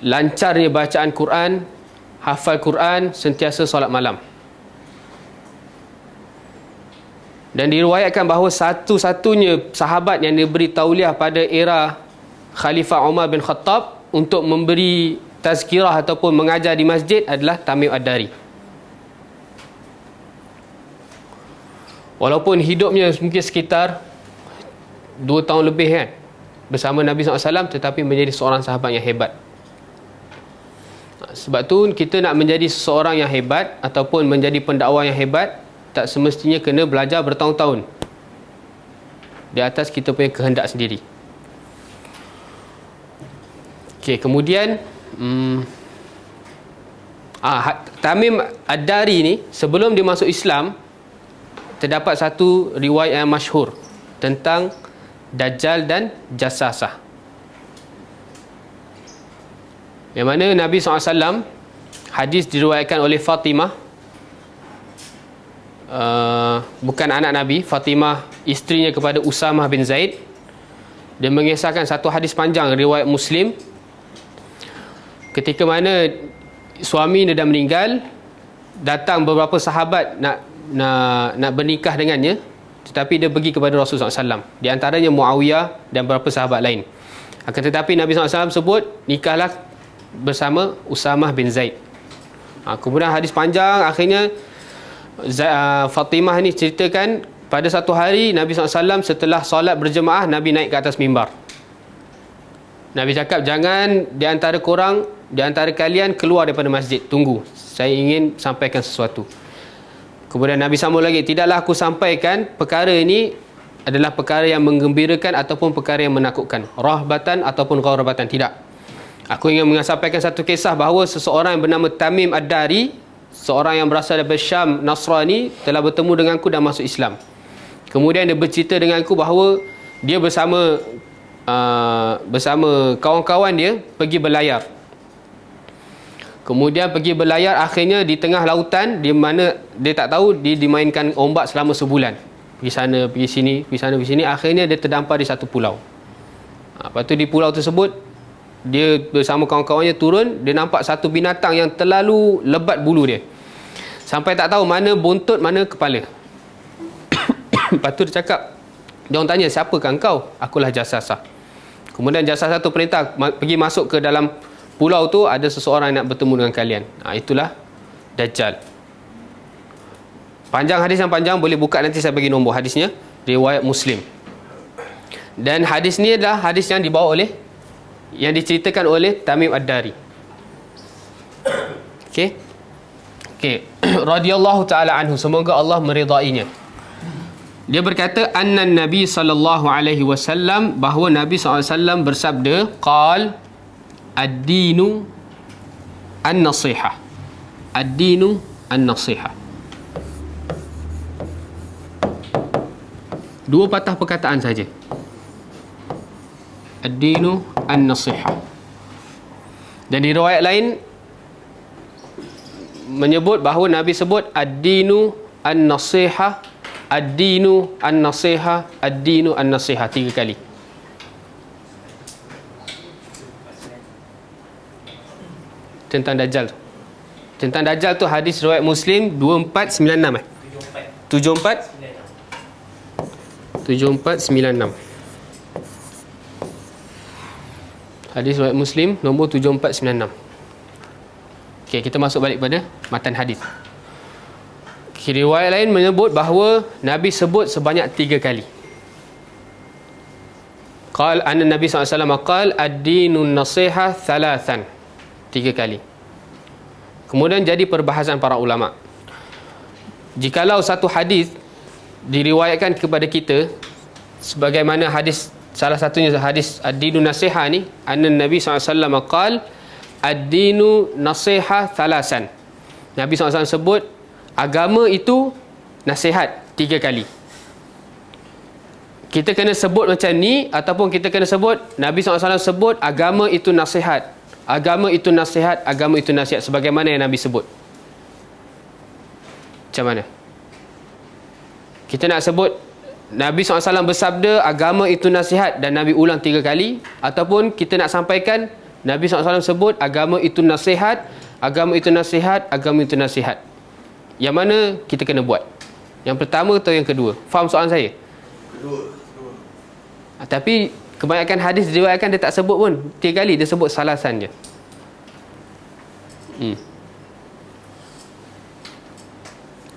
lancarnya bacaan Quran, hafal Quran, sentiasa solat malam. Dan diriwayatkan bahawa satu-satunya sahabat yang diberi tauliah pada era Khalifah Umar bin Khattab untuk memberi tazkirah ataupun mengajar di masjid adalah Tamim Ad-Dari. Walaupun hidupnya mungkin sekitar 2 tahun lebih kan bersama Nabi SAW, tetapi menjadi seorang sahabat yang hebat. Sebab tu kita nak menjadi seseorang yang hebat ataupun menjadi pendakwah yang hebat, tak semestinya kena belajar bertahun-tahun di atas kita punya kehendak sendiri. Okey, kemudian Tamim Ad-Dari ni sebelum dia masuk Islam, terdapat satu riwayat yang masyhur tentang Dajjal dan Jassasah, yang mana Nabi SAW, hadis diriwayatkan oleh Fatimah, bukan anak Nabi, Fatimah isterinya kepada Usamah bin Zaid. Dia mengisahkan satu hadis panjang riwayat Muslim, ketika mana suami dia dah meninggal, datang beberapa sahabat nak bernikah dengannya, tetapi dia pergi kepada Rasulullah SAW, di antaranya Muawiyah dan beberapa sahabat lain. Akan tetapi Nabi SAW sebut, nikahlah bersama Usamah bin Zaid. Kemudian hadis panjang, akhirnya Fatimah ni ceritakan, pada satu hari Nabi SAW setelah solat berjemaah, Nabi naik ke atas mimbar. Nabi cakap, jangan di antara kalian keluar daripada masjid, tunggu, saya ingin sampaikan sesuatu. Kemudian Nabi sambung lagi, tidaklah aku sampaikan perkara ini adalah perkara yang menggembirakan ataupun perkara yang menakutkan, rahbatan ataupun gharabatan, tidak. Aku ingin menyampaikan satu kisah bahawa seseorang yang bernama Tamim Ad-Dari, seorang yang berasal dari Syam, Nasrani, telah bertemu denganku dan masuk Islam. Kemudian dia bercerita denganku bahawa dia bersama kawan-kawan dia pergi berlayar. Kemudian pergi berlayar, akhirnya di tengah lautan, di mana dia tak tahu, dia dimainkan ombak selama sebulan. Pergi sana, pergi sini, pergi sana, pergi sini. Akhirnya dia terdampar di satu pulau. Lepas tu di pulau tersebut, dia bersama kawan-kawannya turun, dia nampak satu binatang yang terlalu lebat bulu dia, sampai tak tahu mana buntut, mana kepala. Lepas tu dia cakap, dia orang tanya, siapakah engkau? Akulah Jassasah. Kemudian Jassasah tu perintah pergi masuk ke dalam pulau tu ada seseorang yang nak bertemu dengan kalian. Itulah Dajjal. Panjang, hadis yang panjang, boleh buka nanti saya bagi nombor hadisnya, riwayat Muslim. Dan hadis ni adalah hadis yang dibawa oleh, yang diceritakan oleh Tamim Ad-Dari. Okey. Radhiyallahu taala anhu, semoga Allah meridainya. Dia berkata, anna Nabi sallallahu alaihi wasallam, bahawa Nabi sallallahu alaihi wasallam bersabda, qal ad-dinu an-nasihah. Ad-dinu an-nasihah. Dua patah perkataan saja. Ad-dinu an-nasihah. Dan di riwayat lain menyebut bahawa Nabi sebut ad-dinu an-nasihah, ad-dinu an-nasihah, ad-dinu an-nasihah 3 kali. Tentang Dajjal. Tentang Dajjal tu hadis riwayat Muslim 2496 7496. Hadis riwayat Muslim nombor 7496. Okey, kita masuk balik pada matan hadis. Riwayat lain menyebut bahawa Nabi sebut sebanyak 3 kali. Qal anna Nabi SAW qal ad-dinun nasihah thalathan. 3 kali. Kemudian jadi perbahasan para ulama. Jikalau satu hadis diriwayatkan kepada kita sebagaimana hadis, salah satunya hadis ad-dinu nasihah ni, anna Nabi SAW qal ad-dinu nasihah thalasan. Nabi SAW sebut agama itu nasihat 3 kali. Kita kena sebut macam ni, ataupun kita kena sebut Nabi SAW sebut agama itu nasihat, agama itu nasihat, agama itu nasihat, sebagaimana yang Nabi sebut. Macam mana? Kita nak sebut Nabi SAW bersabda agama itu nasihat dan Nabi ulang 3 kali, ataupun kita nak sampaikan Nabi SAW sebut agama itu nasihat, agama itu nasihat, agama itu nasihat. Yang mana kita kena buat? Yang pertama atau yang kedua? Faham soalan saya? Kedua. Tapi kebanyakan hadis diriwayatkan dia tak sebut pun 3 kali, dia sebut salasan je.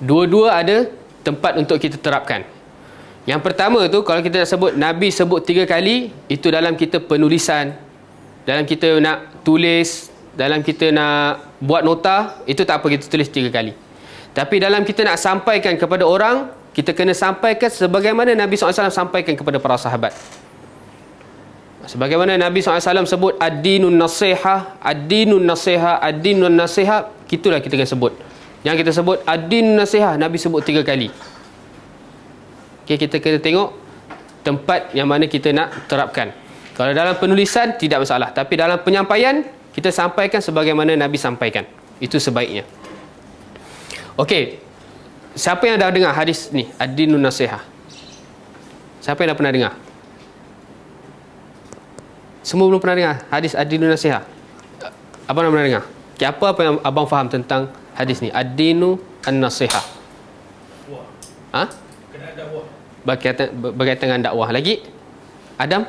Dua-dua ada tempat untuk kita terapkan. Yang pertama tu, kalau kita nak sebut Nabi sebut 3 kali, itu dalam kita penulisan, dalam kita nak tulis, dalam kita nak buat nota, itu tak apa, kita tulis 3 kali. Tapi dalam kita nak sampaikan kepada orang, kita kena sampaikan sebagaimana Nabi SAW sampaikan kepada para sahabat. Sebagaimana Nabi SAW sebut ad-dinun nasihah, ad-dinun nasihah, ad-dinun nasihah, itulah kita kena sebut. Yang kita sebut ad-dinun nasihah, Nabi sebut 3 kali. Okay, kita kena tengok tempat yang mana kita nak terapkan. Kalau dalam penulisan tidak masalah, tapi dalam penyampaian kita sampaikan sebagaimana Nabi sampaikan. Itu sebaiknya. Okey. Siapa yang dah dengar hadis ni, ad-dinun nasihah? Siapa yang dah pernah dengar? Semua belum pernah dengar hadis ad-dinun nasihah? Abang dah pernah dengar? Okay, apa yang abang faham tentang hadis ni, ad-dinu an-nasihah? Ha? Kena dakwah. Berkaitan dengan dakwah. Lagi? Adam?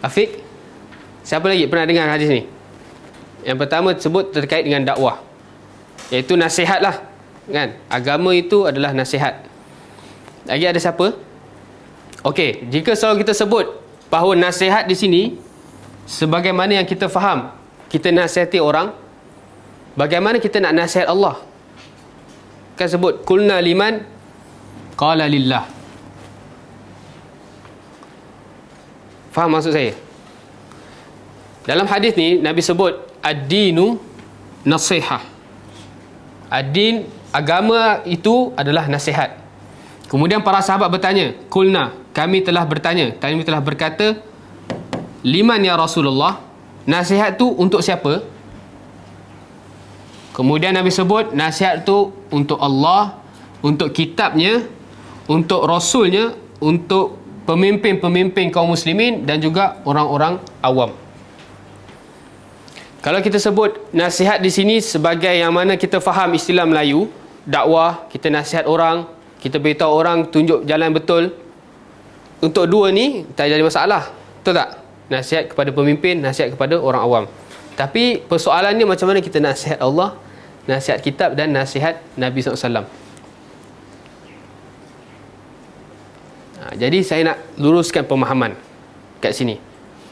Afiq? Siapa lagi pernah dengar hadis ni? Yang pertama sebut terkait dengan dakwah, iaitu nasihat lah, kan? Agama itu adalah nasihat. Lagi ada siapa? Okey, jika selalu kita sebut bahawa nasihat di sini sebagaimana yang kita faham, kita nasihati orang, bagaimana kita nak nasihat Allah? Kan sebut qulna liman qala lillah. Faham maksud saya? Dalam hadis ni Nabi sebut ad-dinu nasihah. Ad-din, agama itu adalah nasihat. Kemudian para sahabat bertanya, qulna, kami telah bertanya, kami telah berkata, liman ya Rasulullah, nasihat tu untuk siapa? Kemudian Nabi sebut nasihat tu untuk Allah, untuk kitabnya, untuk rasulnya, untuk pemimpin-pemimpin kaum muslimin dan juga orang-orang awam. Kalau kita sebut nasihat di sini sebagai yang mana kita faham istilah Melayu, dakwah, kita nasihat orang, kita beritahu orang tunjuk jalan betul, untuk dua ni tak jadi masalah, betul tak? Nasihat kepada pemimpin, nasihat kepada orang awam. Tapi persoalannya macam mana kita nasihat Allah, nasihat kitab dan nasihat Nabi SAW. Jadi saya nak luruskan pemahaman kat sini.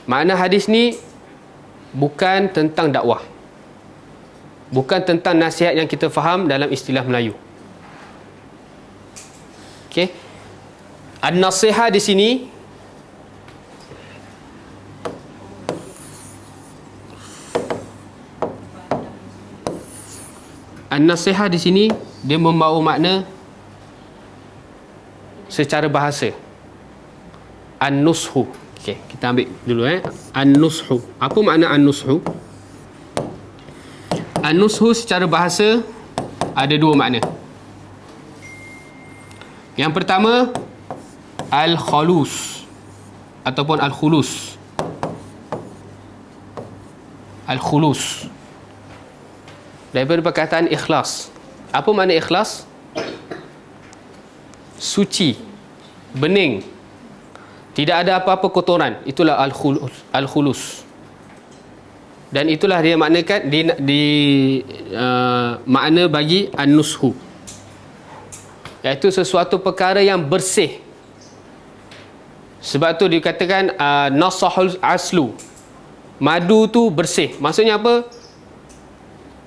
Makna hadis ni bukan tentang dakwah, bukan tentang nasihat yang kita faham dalam istilah Melayu. Okey. An-nasihah di sini An-nasihah di sini dia membawa makna secara bahasa. An-nushu. Okey, kita ambil dulu An-nushu. Apa makna an-nushu? An-nushu secara bahasa ada dua makna. Yang pertama, al-khulus ataupun al-khulus. Al-khulus daripada perkataan ikhlas. Apa makna ikhlas? Suci, bening, tidak ada apa-apa kotoran. Itulah al-khulus. Dan itulah dia maknakan makna bagi an-nushu, iaitu sesuatu perkara yang bersih. Sebab tu dikatakan nasahul aslu, madu tu bersih. Maksudnya apa?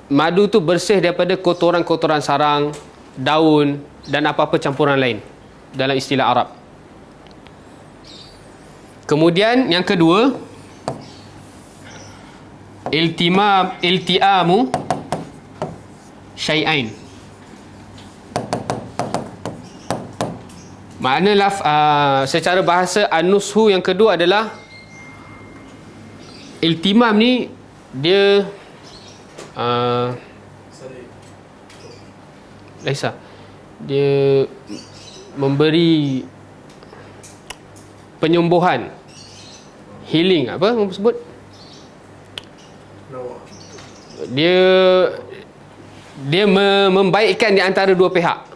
Madu tu bersih daripada kotoran-kotoran sarang, daun dan apa-apa campuran lain dalam istilah Arab. Kemudian yang kedua, iltiamu syai'ain. Makna secara bahasa an-nushu yang kedua adalah iltimam ni dia Laisa, dia memberi penyembuhan, healing, apa orang sebut, dia membaikkan di antara dua pihak.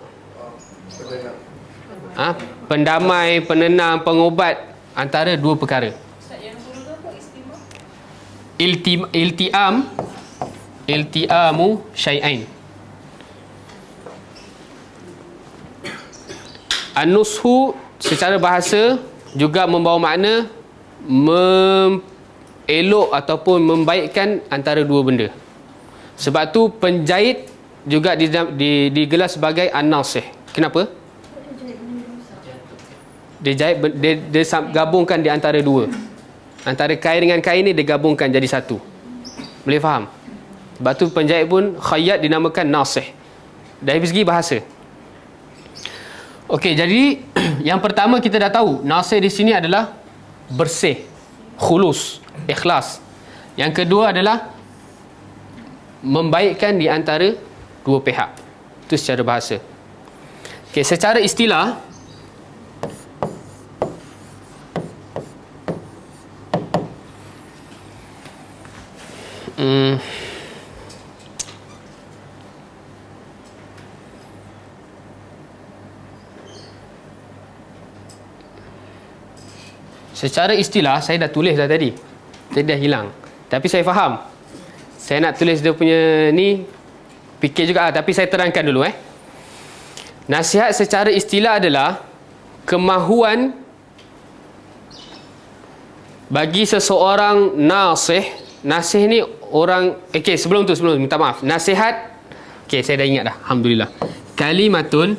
Pendamai, penenang, pengobat antara dua perkara. Iltiamu syai'ain. An-nushu secara bahasa juga membawa makna elok ataupun membaikkan antara dua benda. Sebab tu penjahit juga digelar sebagai an-nasih. Kenapa? Dia gabungkan di antara dua. Antara kain dengan kain ni dia gabungkan jadi satu. Boleh faham? Sebab tu penjahit pun khayyat dinamakan nasih dari segi bahasa. Okey, jadi yang pertama kita dah tahu nasih di sini adalah bersih, khulus, ikhlas. Yang kedua adalah membaikkan di antara dua pihak. Itu secara bahasa. Okey, secara istilah secara istilah saya dah tulis dah tadi. Tadi dah hilang. Tapi saya faham. Saya nak tulis dia punya ni, fikir juga tapi saya terangkan dulu Nasihat secara istilah adalah kemahuan bagi seseorang nasih. Nasih ni orang, okey, sebelum minta maaf. Nasihat, okey, saya dah ingat dah. Alhamdulillah. Kalimatun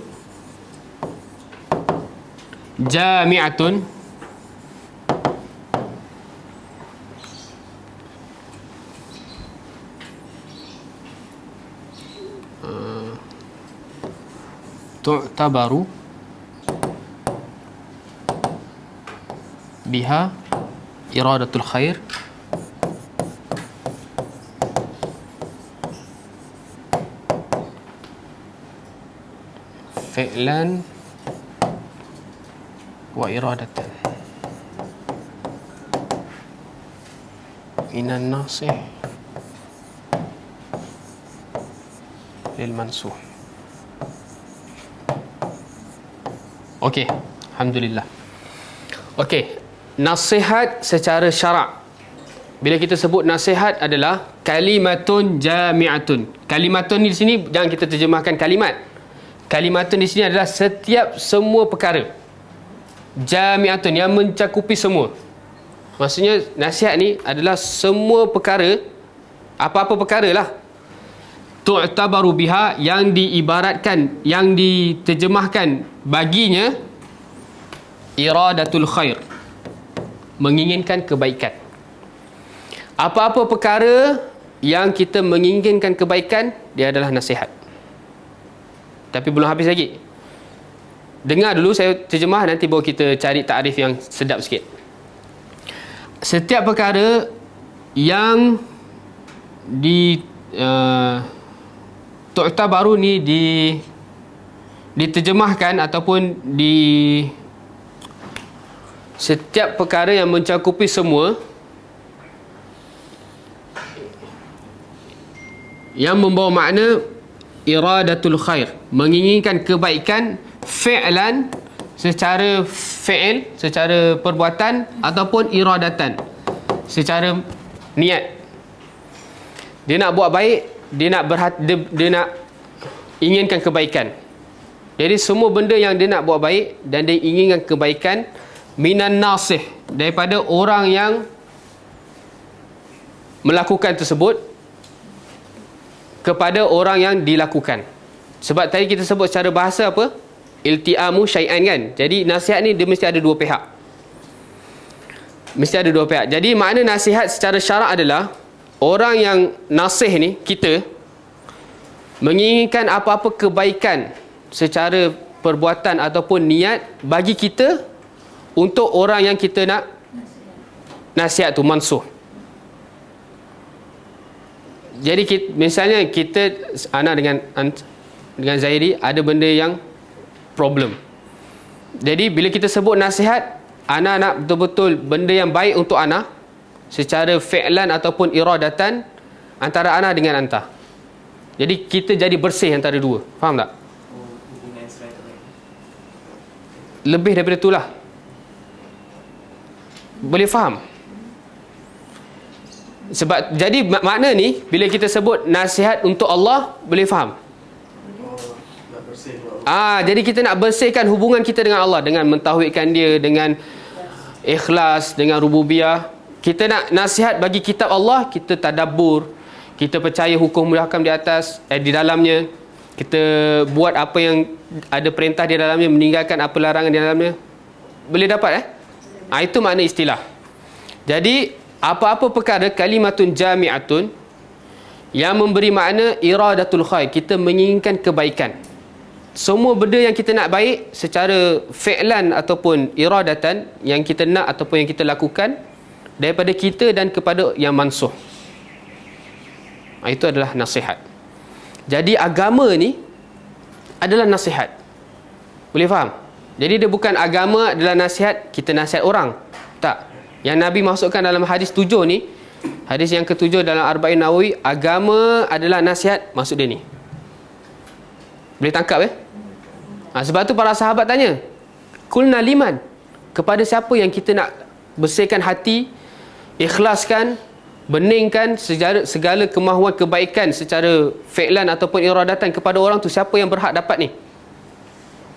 jami'atun tu'tabaru biha iradatul khair fi'lan wa iradatan minan nasih lil mansuh. Okey, alhamdulillah. Okey, nasihat secara syarak. Bila kita sebut nasihat adalah kalimatun jami'atun. Kalimatun di sini jangan kita terjemahkan kalimat. Kalimatun di sini adalah setiap semua perkara. Jami'atun yang mencakupi semua. Maksudnya nasihat ni adalah semua perkara, apa-apa perkara lah. Tu'tabaru biha, yang diibaratkan, yang diterjemahkan baginya iradatul khair, menginginkan kebaikan. Apa-apa perkara yang kita menginginkan kebaikan, dia adalah nasihat. Tapi belum habis lagi. Dengar dulu saya terjemah, nanti baru kita cari takrif yang sedap sikit. Setiap perkara yang tu'tabaru ni diterjemahkan ataupun setiap perkara yang mencakupi semua, yang membawa makna iradatul khair, menginginkan kebaikan, fi'lan, secara fi'il, secara perbuatan, ataupun iradatan, secara niat. Dia nak buat baik, dia nak inginkan kebaikan. Jadi semua benda yang dia nak buat baik dan dia inginkan kebaikan, minan nasih, daripada orang yang melakukan tersebut, kepada orang yang dilakukan. Sebab tadi kita sebut secara bahasa apa? Ilti'amu syai'an kan. Jadi nasihat ni dia mesti ada dua pihak. Mesti ada dua pihak. Jadi makna nasihat secara syarak adalah orang yang nasih ni, kita menginginkan apa-apa kebaikan secara perbuatan ataupun niat bagi kita untuk orang yang kita nak nasihat tu, mansuh. Jadi misalnya kita, Ana dengan Zahiri ada benda yang problem. Jadi bila kita sebut nasihat, Ana nak betul-betul benda yang baik untuk Ana secara fi'lan ataupun iradatan, antara Ana dengan Anta. Jadi kita jadi bersih antara dua. Faham tak? Lebih daripada itulah. Boleh faham? Sebab jadi makna ni bila kita sebut nasihat untuk Allah, boleh faham? Jadi kita nak bersihkan hubungan kita dengan Allah dengan mentauhidkan dia, dengan ikhlas, dengan rububiyah. Kita nak nasihat bagi kitab Allah, kita tadabbur, kita percaya hukum hakam di atas, di dalamnya. Kita buat apa yang ada perintah di dalamnya, meninggalkan apa larangan di dalamnya. Boleh dapat itu makna istilah. Jadi apa-apa perkara kalimatun jami'atun yang memberi makna iradatul khair, kita menginginkan kebaikan. Semua benda yang kita nak baik secara fi'lan ataupun iradatan, yang kita nak ataupun yang kita lakukan daripada kita dan kepada yang mansuh. Itu adalah nasihat. Jadi agama ni adalah nasihat. Boleh faham? Jadi dia bukan agama adalah nasihat, kita nasihat orang. Tak. Yang Nabi masukkan dalam hadis 7 ni, hadis yang ke-7 dalam Arba'in Nawawi, agama adalah nasihat, maksud dia ni. Boleh tangkap sebab tu para sahabat tanya, kulna liman, kepada siapa yang kita nak bersihkan hati, ikhlaskan, beningkan segala kemahuan kebaikan secara fi'lan ataupun iradatan kepada orang tu, siapa yang berhak dapat ni?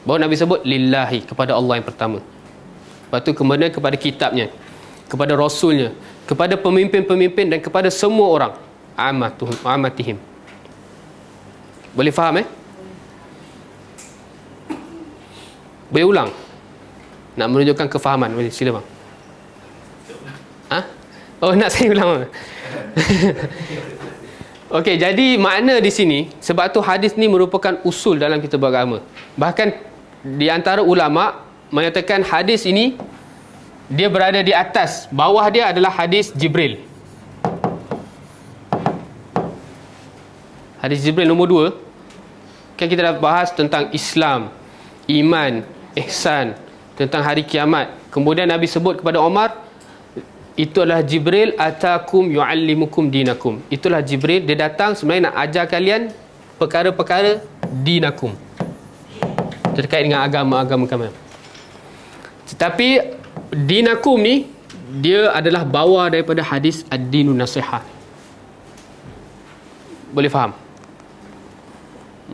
Baru Nabi sebut lillahi, kepada Allah yang pertama. Lepas tu kemudian kepada kitabnya, kepada rasulnya, kepada pemimpin-pemimpin dan kepada semua orang, amatihim. Boleh faham Boleh ulang? Nak menunjukkan kefahaman. Boleh, sila bang. Nak saya ulang? Okey, jadi makna di sini, sebab tu hadis ni merupakan usul dalam kitab agama. Bahkan di antara ulama menyatakan hadis ini dia berada di atas, bawah dia adalah hadis Jibril. Hadis Jibril nombor 2. Kan kita dah bahas tentang Islam, iman, ihsan, tentang hari kiamat. Kemudian Nabi sebut kepada Omar, itu adalah Jibril atakum yu'allimukum dinakum. Itulah Jibril, dia datang sebenarnya nak ajar kalian perkara-perkara dinakum, terkait dengan agama-agama kalian. Tetapi dinakum ni dia adalah bawah daripada hadis ad-dinu nasihah. Boleh faham?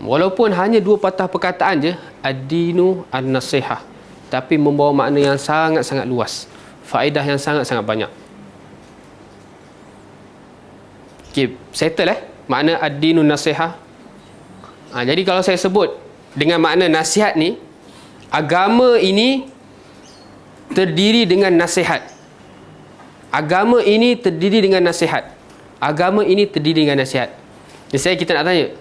Walaupun hanya dua patah perkataan je, ad-dinu an-nasihah, tapi membawa makna yang sangat-sangat luas, faedah yang sangat-sangat banyak. Okay, settle makna ad-dinu nasihah. Jadi kalau saya sebut dengan makna nasihat ni, agama ini terdiri dengan nasihat. Agama ini terdiri dengan nasihat. Agama ini terdiri dengan nasihat. Jadi kita nak tanya,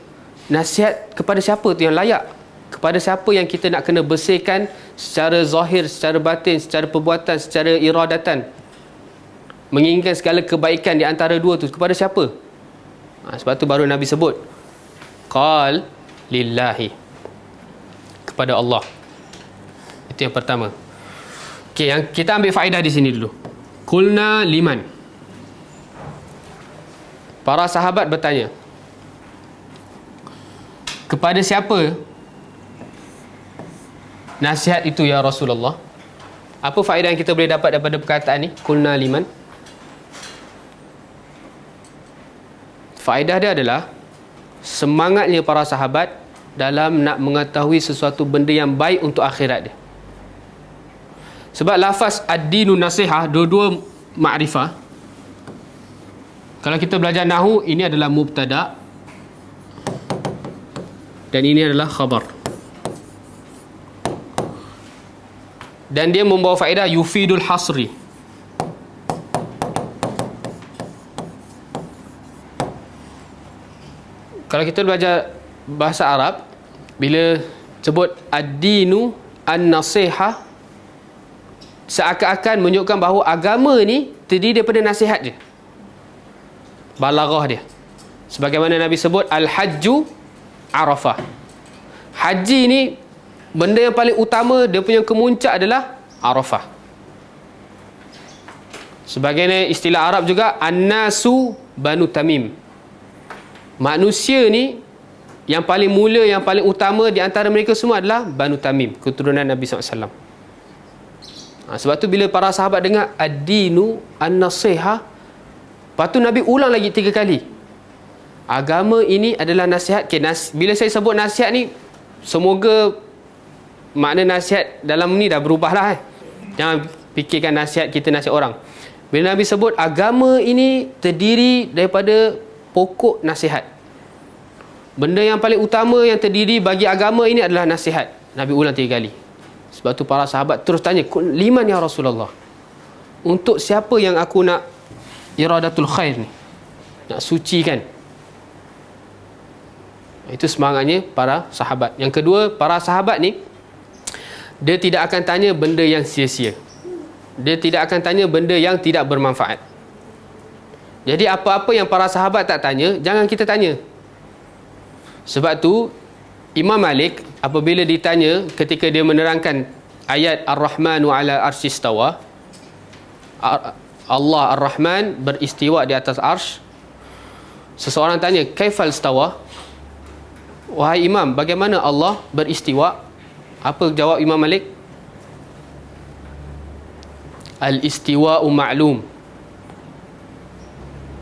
nasihat kepada siapa tu yang layak? Kepada siapa yang kita nak kena bersihkan secara zahir, secara batin, secara perbuatan, secara iradatan, menginginkan segala kebaikan di antara dua tu? Kepada siapa? Sebab tu baru Nabi sebut, qal lillahi, kepada Allah. Itu yang pertama. Okey, yang kita ambil faedah di sini dulu. Qulna liman. Para sahabat bertanya, kepada siapa nasihat itu ya Rasulullah? Apa faedah yang kita boleh dapat daripada perkataan ni, qulna liman? Faedah dia adalah semangatnya para sahabat dalam nak mengetahui sesuatu benda yang baik untuk akhirat dia. Sebab lafaz ad-dinu nasihah, dua-dua makrifah. Kalau kita belajar nahwu, ini adalah mubtada dan ini adalah khabar. Dan dia membawa faedah yufidul hasri. Kalau kita belajar bahasa Arab, bila sebut ad-dinu an-nasihah, seakan-akan menunjukkan bahawa agama ni terdiri daripada nasihat je, balaghah dia. Sebagaimana Nabi sebut, al-hajju arafah. Haji ni benda yang paling utama, dia punya kemuncak adalah Arafah. Sebagaimana istilah Arab juga, an-nasu banu Tamim. Manusia ni yang paling mula, yang paling utama di antara mereka semua adalah Banu Tamim, keturunan Nabi SAW. Sebab tu bila para sahabat dengar ad-dinu an-nasihah, lepas tu Nabi ulang lagi 3 kali, agama ini adalah nasihat. Okay, bila saya sebut nasihat ni, semoga makna nasihat dalam ni dah berubah lah. Jangan fikirkan nasihat kita nasihat orang. Bila Nabi sebut agama ini terdiri daripada pokok nasihat, benda yang paling utama yang terdiri bagi agama ini adalah nasihat. Nabi ulang 3 kali. Sebab tu para sahabat terus tanya, liman ya Rasulullah? Untuk siapa yang aku nak iradatul khair ni, nak sucikan? Itu semangatnya para sahabat. Yang kedua, para sahabat ni, dia tidak akan tanya benda yang sia-sia. Dia tidak akan tanya benda yang tidak bermanfaat. Jadi apa-apa yang para sahabat tak tanya, jangan kita tanya. Sebab tu Imam Malik apabila ditanya ketika dia menerangkan ayat Ar-Rahmanu ala arsyistawa, Allah Ar-Rahman beristiwa di atas arsh, seseorang tanya, kaifal stawa? Wahai Imam, bagaimana Allah beristiwa? Apa jawab Imam Malik? Al-istiwa'u ma'lum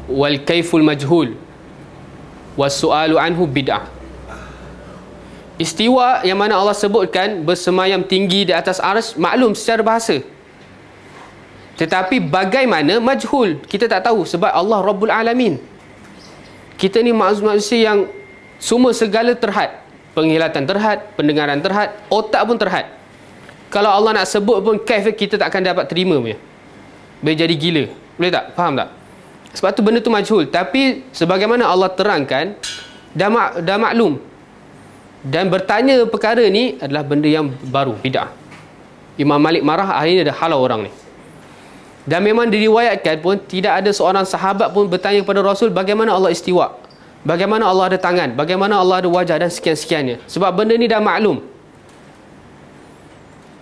wal kaiful majhul was su'alu anhu bid'ah. Istiwa yang mana Allah sebutkan bersemayam tinggi di atas arsy maklum secara bahasa, tetapi bagaimana majhul, kita tak tahu. Sebab Allah Rabbul Alamin, kita ni manusia yang semua segala terhad, penglihatan terhad, pendengaran terhad, otak pun terhad. Kalau Allah nak sebut pun kaif, kita tak akan dapat terima punya, boleh jadi gila. Boleh tak? Faham tak? Sebab tu benda tu majhul. Tapi sebagaimana Allah terangkan, dah maklum. Dan bertanya perkara ni adalah benda yang baru, bid'ah. Imam Malik marah, akhirnya dah halau orang ni. Dan memang diriwayatkan pun tidak ada seorang sahabat pun bertanya kepada Rasul bagaimana Allah istiwa, bagaimana Allah ada tangan, bagaimana Allah ada wajah dan sekian-sekiannya. Sebab benda ni dah maklum.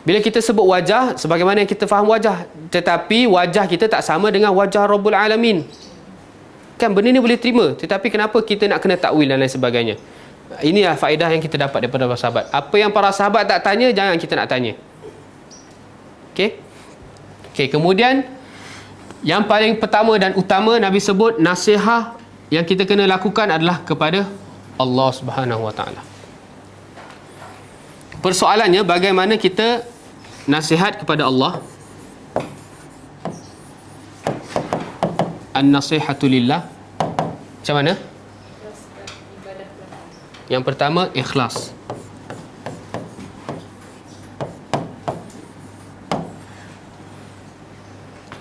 Bila kita sebut wajah, sebagaimana yang kita faham wajah, tetapi wajah kita tak sama dengan wajah Rabbul Alamin. Kan benda ni boleh terima, tetapi kenapa kita nak kena takwil dan lain sebagainya? Inilah faedah yang kita dapat daripada para sahabat. Apa yang para sahabat tak tanya, jangan kita nak tanya. Okey? Okey, kemudian yang paling pertama dan utama Nabi sebut nasihat yang kita kena lakukan adalah kepada Allah Subhanahu Wa Taala. Persoalannya, bagaimana kita nasihat kepada Allah? An-nasihatu lillah. Macam mana? Yang pertama, ikhlas.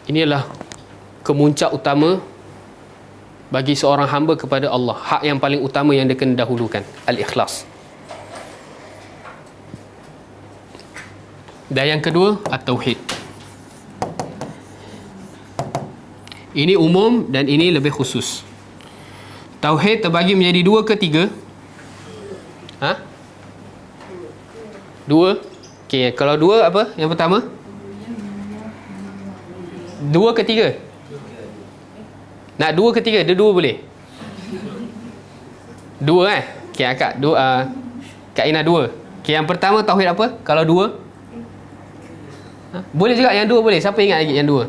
Inilah kemuncak utama bagi seorang hamba kepada Allah. Hak yang paling utama yang dia kena dahulukan, al-ikhlas. Dan yang kedua, at-tauhid. Ini umum dan ini lebih khusus. Tauhid terbagi menjadi 2 ke 3? Dua. Okey, kalau 2 apa? Yang pertama? 2 ke 3? Nak 2 ke 3? Dia 2 boleh? 2 Okey, akak Kak Ina 2. Okey, yang pertama tauhid apa? Kalau 2? Boleh juga yang 2 boleh. Siapa ingat lagi yang 2?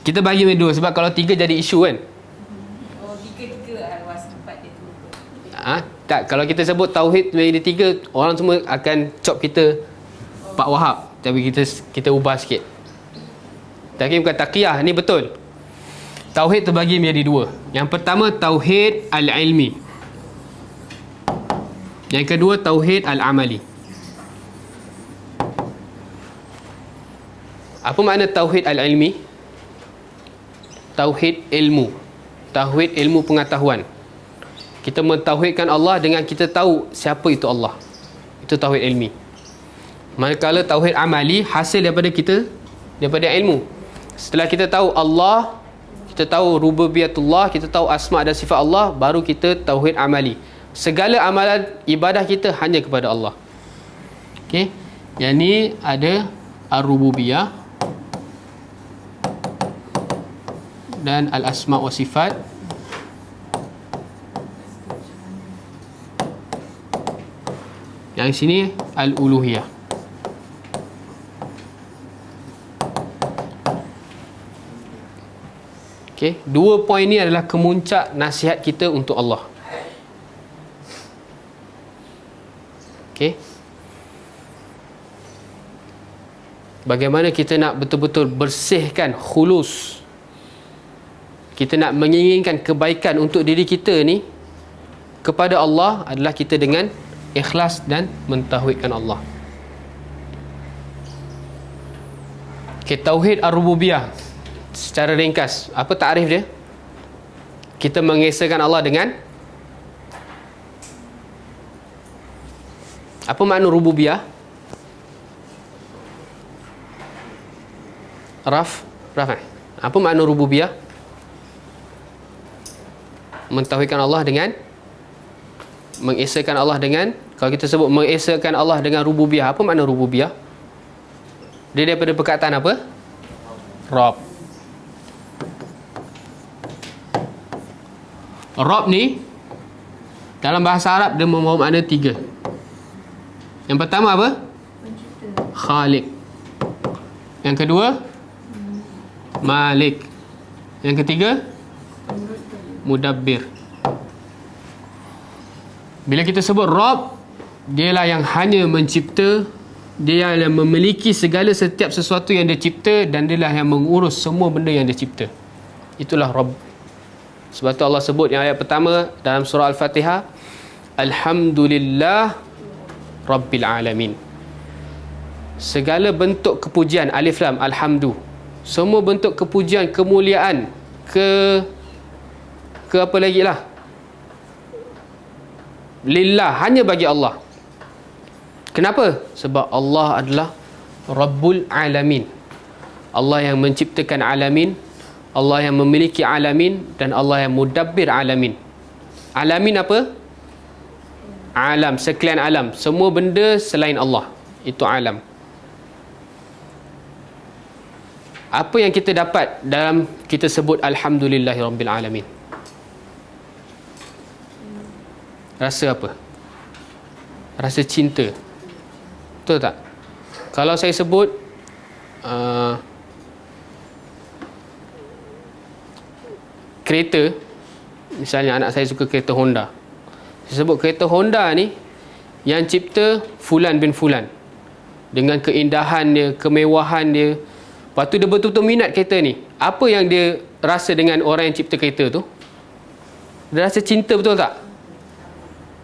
Kita bagi menjadi 2 sebab kalau 3 jadi isu kan. Oh, 3 was 4 dia 2. Tak, kalau kita sebut tauhid menjadi 3, orang semua akan cop kita Pak Wahab. Tapi kita ubah sikit. Tapi bukan taqiyah, ni betul. Tauhid terbagi menjadi 2. Yang pertama tauhid al-ilmi. Yang kedua tauhid al-amali. Apa makna tauhid al-ilmi? Tauhid ilmu. Tauhid ilmu pengetahuan. Kita mentauhidkan Allah dengan kita tahu siapa itu Allah. Itu tauhid ilmi. Manakala tauhid amali hasil daripada ilmu. Setelah kita tahu Allah, kita tahu rububiyatullah, kita tahu asma dan sifat Allah, baru kita tauhid amali. Segala amalan ibadah kita hanya kepada Allah. Okey. Yang ni ada ar-rububiyah dan al-asma wa sifat. Yang sini al-uluhiyah. Okey, 2 poin ni adalah kemuncak nasihat kita untuk Allah. Okey. Bagaimana kita nak betul-betul bersihkan khulus. Kita nak menginginkan kebaikan untuk diri kita ni kepada Allah adalah kita dengan ikhlas dan mentauhidkan Allah. Okay, tauhid ar-rububiyah secara ringkas, apa takrif dia? Kita mengesahkan Allah dengan apa makna rububiyah? Raf. Apa makna rububiyah? Mentauhidkan Allah dengan, mengesahkan Allah dengan, kalau kita sebut mengesahkan Allah dengan rububiyah, apa makna rububiyah? Dia daripada perkataan apa? Rabb. Rabb ni dalam bahasa Arab dia membawa makna 3. Yang pertama apa? Khaliq. Yang kedua Malik. Yang ketiga Mudabbir. Bila kita sebut Rabb, dialah yang hanya mencipta, dia yang memiliki segala setiap sesuatu yang dia cipta, dan dialah yang mengurus semua benda yang dia cipta. Itulah Rabb. Sebab tu Allah sebut yang ayat pertama dalam surah Al-Fatihah, Alhamdulillah Rabbil Alamin. Segala bentuk kepujian, alif lam, alhamdu, semua bentuk kepujian, kemuliaan, ke apa lagi lah, lillah, hanya bagi Allah. Kenapa? Sebab Allah adalah Rabbul Alamin. Allah yang menciptakan alamin, Allah yang memiliki alamin, dan Allah yang mudabbir alamin. Alamin apa? Alam, sekalian alam, semua benda selain Allah, itu alam. Apa yang kita dapat dalam kita sebut Alhamdulillahi Rabbil Alamin? Rasa apa? Rasa cinta. Betul tak? Kalau saya sebut kereta, misalnya anak saya suka kereta Honda, saya sebut kereta Honda ni yang cipta Fulan bin Fulan, dengan keindahan dia, kemewahan dia. Lepas tu dia betul-betul minat kereta ni. Apa yang dia rasa dengan orang yang cipta kereta tu? Dia rasa cinta, betul tak?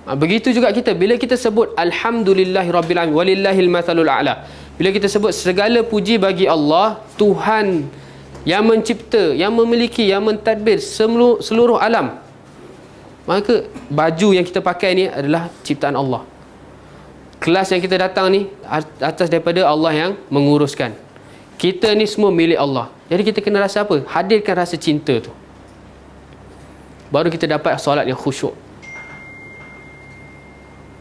Begitu juga kita, bila kita sebut Alhamdulillahirabbil alamin walillahil mathalul a'la, bila kita sebut segala puji bagi Allah, Tuhan yang mencipta, yang memiliki, yang mentadbir seluruh alam, maka baju yang kita pakai ni adalah ciptaan Allah. Kelas yang kita datang ni atas daripada Allah yang menguruskan. Kita ni semua milik Allah. Jadi kita kena rasa apa? Hadirkan rasa cinta tu, baru kita dapat solat yang khusyuk.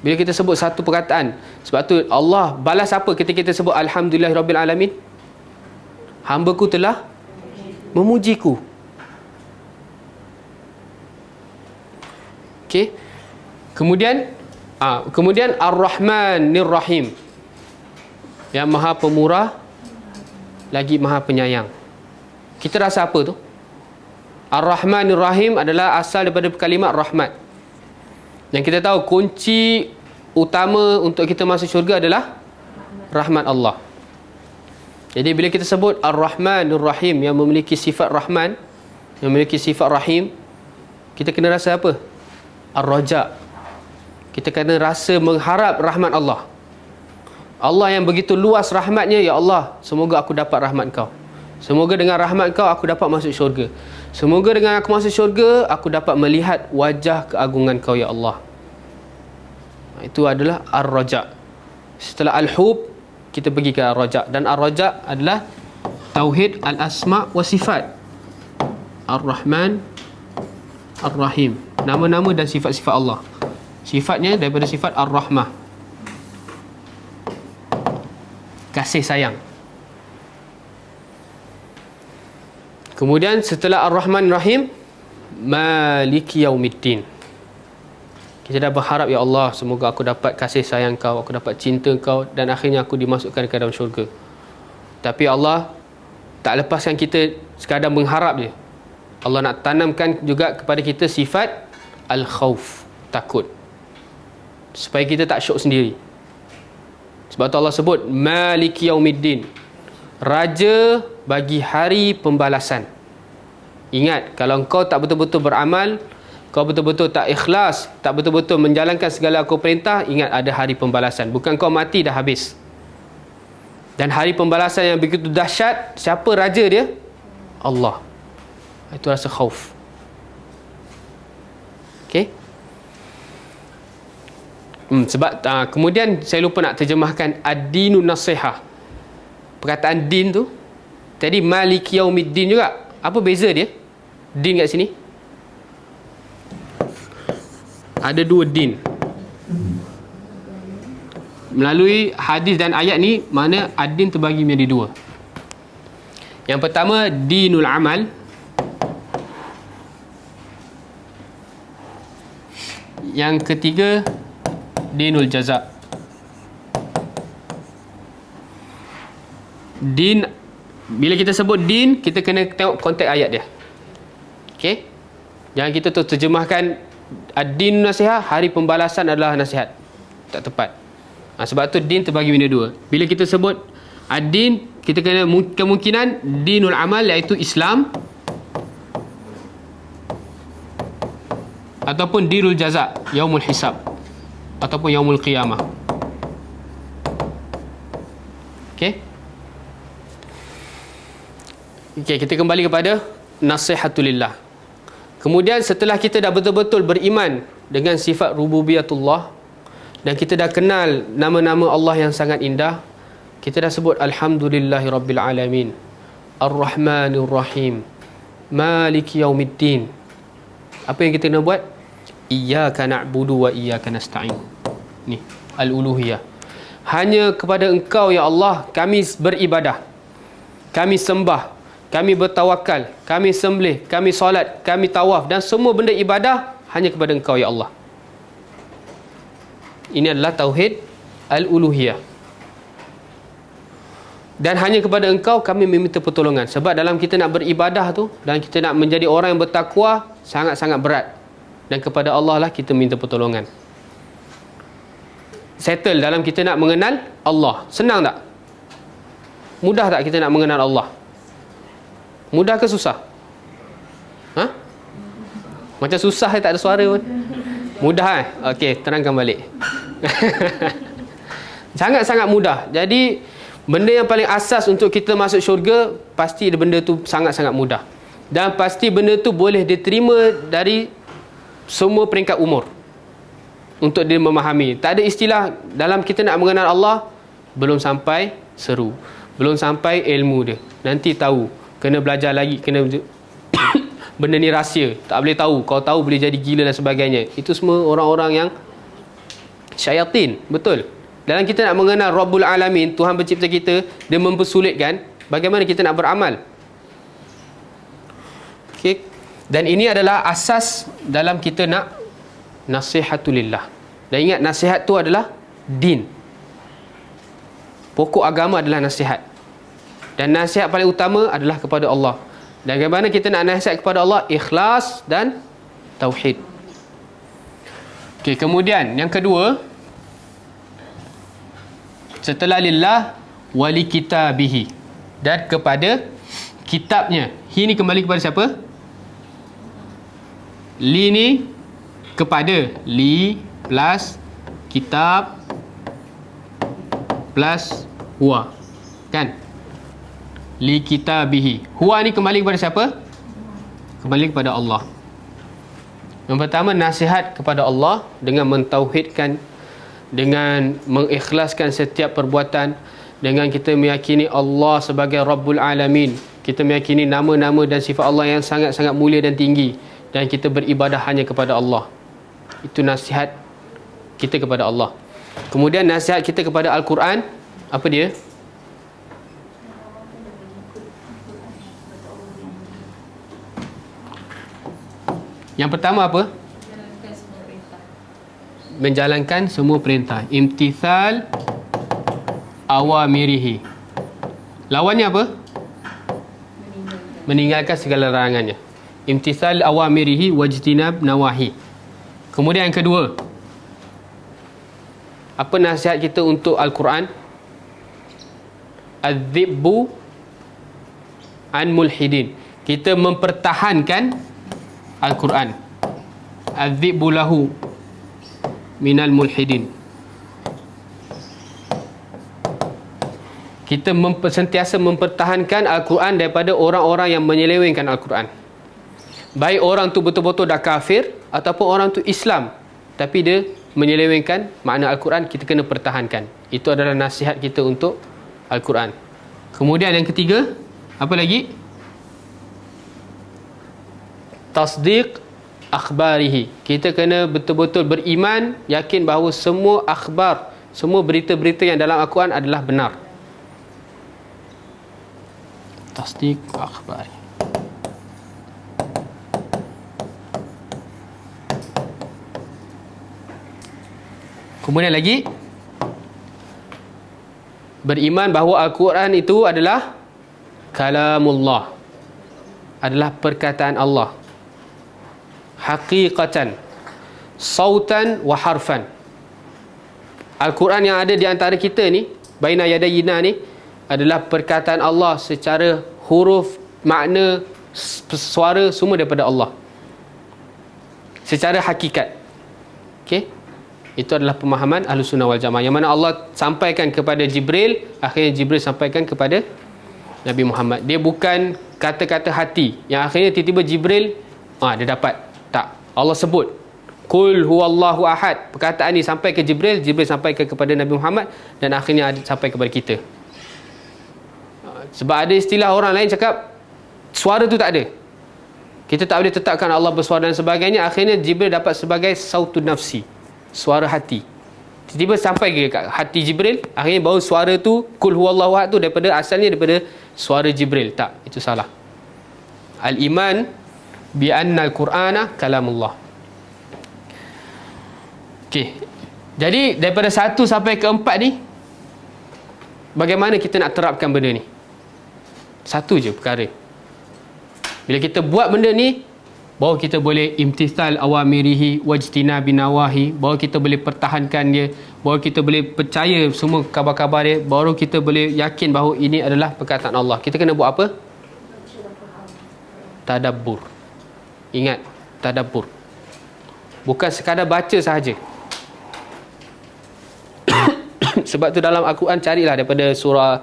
Bila kita sebut satu perkataan, sebab tu Allah balas apa ketika kita sebut Alhamdulillahirabbil alamin? Hamba-Ku telah memujiku. Okey. Kemudian Ar-Rahmanir Rahim, yang Maha Pemurah lagi Maha Penyayang. Kita rasa apa tu? Ar-Rahmanir Rahim adalah asal daripada kalimat rahmat. Dan kita tahu kunci utama untuk kita masuk syurga adalah rahmat Allah. Jadi bila kita sebut Ar-Rahmanir Rahim, yang memiliki sifat Rahman, yang memiliki sifat Rahim, kita kena rasa apa? Ar-Raja. Kita kena rasa mengharap rahmat Allah. Allah yang begitu luas rahmatnya, ya Allah, semoga aku dapat rahmat Kau. Semoga dengan rahmat Kau aku dapat masuk syurga. Semoga dengan aku masuk syurga aku dapat melihat wajah keagungan Kau, ya Allah. Itu adalah Ar-Raja. Setelah Al-Hub, kita pergi ke Ar-Raja. Dan Ar-Raja adalah Tauhid Al-Asma' wa Sifat. Ar-Rahman, Ar-Rahim, nama-nama dan sifat-sifat Allah. Sifatnya daripada sifat Ar-Rahmah, kasih sayang. Kemudian setelah Ar-Rahman Rahim, Maliki Yaumiddin. Kita dah berharap, ya Allah, semoga aku dapat kasih sayang Kau, aku dapat cinta Kau, dan akhirnya aku dimasukkan ke dalam syurga. Tapi Allah tak lepaskan kita sekadar mengharap je. Allah nak tanamkan juga kepada kita sifat Al-Khawf, takut, supaya kita tak syok sendiri. Sebab tu Allah sebut Maliki Yaumiddin, Raja bagi hari pembalasan. Ingat, kalau engkau tak betul-betul beramal, kau betul-betul tak ikhlas, tak betul-betul menjalankan segala aku perintah, ingat ada hari pembalasan. Bukan kau mati dah habis. Dan hari pembalasan yang begitu dahsyat, siapa raja dia? Allah. Itu rasa khauf. Okey. Sebab kemudian saya lupa nak terjemahkan ad-dinun nasihah. Perkataan din tu tadi Maliki Yaumiddin juga. Apa beza dia? Din kat sini ada dua din. Melalui hadis dan ayat ni, mana ad-din terbagi menjadi dua. Yang pertama dinul amal, yang ketiga dinul jaza. Din, bila kita sebut din, kita kena tengok konteks ayat dia. Okey? Jangan kita terjemahkan ad-din nasihat, hari pembalasan adalah nasihat. Tak tepat. Sebab tu din terbagi menjadi dua. Bila kita sebut ad-din, kita kena kemungkinan dinul amal, iaitu Islam, ataupun dinul jaza, yaumul hisab, ataupun yaumul qiyamah. Okey? Okey, kita kembali kepada nasihatulillah. Kemudian setelah kita dah betul-betul beriman dengan sifat rububiyatullah, dan kita dah kenal nama-nama Allah yang sangat indah, kita dah sebut Alhamdulillahirabbil alamin, Ar-Rahmanir Rahim, Maliki Yaumiddin. Apa yang kita kena buat? Iyyaka na'budu wa iyyaka nasta'in. Ni al-uluhiyah. Hanya kepada Engkau, ya Allah, kami beribadah, kami sembah, kami bertawakal, kami sembelih, kami solat, kami tawaf, dan semua benda ibadah hanya kepada Engkau, ya Allah. Ini adalah tauhid al-uluhiyah. dan hanya kepada Engkau kami meminta pertolongan. Sebab dalam kita nak beribadah tu, dan kita nak menjadi orang yang bertakwa, sangat-sangat berat. Dan kepada Allah lah kita minta pertolongan. Settle dalam kita nak mengenal Allah. Senang tak? Mudah tak kita nak mengenal Allah? Mudah ke susah? Ha? Macam susah tak ada suara pun. Mudah Okey, terangkan balik. Sangat-sangat mudah. Jadi benda yang paling asas untuk kita masuk syurga, pasti benda tu sangat-sangat mudah. Dan pasti benda tu boleh diterima dari semua peringkat umur, untuk dia memahami. Tak ada istilah dalam kita nak mengenal Allah, belum sampai seru, belum sampai ilmu dia, nanti tahu, kena belajar lagi, kena benda ni rahsia, tak boleh tahu, kau tahu boleh jadi gila dan sebagainya. Itu semua orang-orang yang syaitan. Betul. Dalam kita nak mengenal Rabbul Alamin, Tuhan pencipta kita, dia mempersulitkan bagaimana kita nak beramal. Okay. Dan ini adalah asas dalam kita nak nasihatulillah. Dan ingat, nasihat tu adalah din. Pokok agama adalah nasihat. Dan nasihat paling utama adalah kepada Allah. Dan bagaimana kita nak nasihat kepada Allah? Ikhlas dan tauhid. Okey, kemudian yang kedua, setelah lillah wali kitabihi, dan kepada kitabnya. Hi ni kembali kepada siapa? Li ni kepada, li plus kitab plus huwa, kan? Li kitabihi. Huwa ni kembali kepada siapa? Kembali kepada Allah. Yang pertama, nasihat kepada Allah dengan mentauhidkan, dengan mengikhlaskan setiap perbuatan, dengan kita meyakini Allah sebagai Rabbul Alamin. Kita meyakini nama-nama dan sifat Allah yang sangat-sangat mulia dan tinggi, dan kita beribadah hanya kepada Allah. Itu nasihat kita kepada Allah. Kemudian nasihat kita kepada Al-Quran, apa dia? Yang pertama apa? Menjalankan semua perintah. Imtithal awamirihi. Lawannya apa? Meninggalkan segala larangannya. Imtithal awamirihi wajtinab nawahi. Kemudian yang kedua, apa nasihat kita untuk Al-Quran? Adzibbu an mulhidin. Kita mempertahankan Al-Quran. Adzibbu lahu minal mulhidin. Kita sentiasa mempertahankan Al-Quran daripada orang-orang yang menyelewengkan Al-Quran. Baik orang tu betul-betul dah kafir, ataupun orang tu Islam, tapi dia menyelewengkan makna Al-Quran, kita kena pertahankan. Itu adalah nasihat kita untuk Al-Quran. Kemudian yang ketiga, apa lagi? Tasdiq akhbarihi. Kita kena betul-betul beriman, yakin bahawa semua akhbar, semua berita-berita yang dalam Al-Quran adalah benar. Tasdiq akhbari. Kemudian lagi, beriman bahawa Al-Quran itu adalah kalamullah, adalah perkataan Allah, haqiqatan, sautan wa harfan. Al-Quran yang ada di antara kita ni, baina yadayina ni, adalah perkataan Allah secara huruf, makna, suara, semua daripada Allah, secara hakikat. Okey, itu adalah pemahaman Ahlus Sunnah wal Jamaah, yang mana Allah sampaikan kepada Jibril, akhirnya Jibril sampaikan kepada Nabi Muhammad. Dia bukan kata-kata hati yang akhirnya tiba-tiba Jibril dia dapat. Tak, Allah sebut Qul huwallahu ahad. Perkataan ni sampai ke Jibril, Jibril sampaikan kepada Nabi Muhammad, dan akhirnya sampai kepada kita. Sebab ada istilah orang lain cakap suara tu tak ada, kita tak boleh tetapkan Allah bersuara dan sebagainya. Akhirnya Jibril dapat sebagai sautun nafsi, suara hati. Tiba-tiba sampai ke hati Jibril, akhirnya baru suara tu Qul huwallahu ahad tu daripada asalnya daripada suara Jibril. Tak, itu salah. Al-iman bi anna al-Qur'ana kalamullah. Okey. Jadi daripada 1 sampai ke 4 ni, bagaimana kita nak terapkan benda ni? Satu je perkara. Bila kita buat benda ni, baru kita boleh imtithal awamirihi wajtina binawahi, baru kita boleh pertahankan dia, baru kita boleh percaya semua khabar-khabar dia, baru kita boleh yakin bahawa ini adalah perkataan Allah. Kita kena buat apa? Tadabbur. Ingat, tadabbur. Bukan sekadar baca sahaja. Sebab tu dalam Al-Quran, carilah daripada surah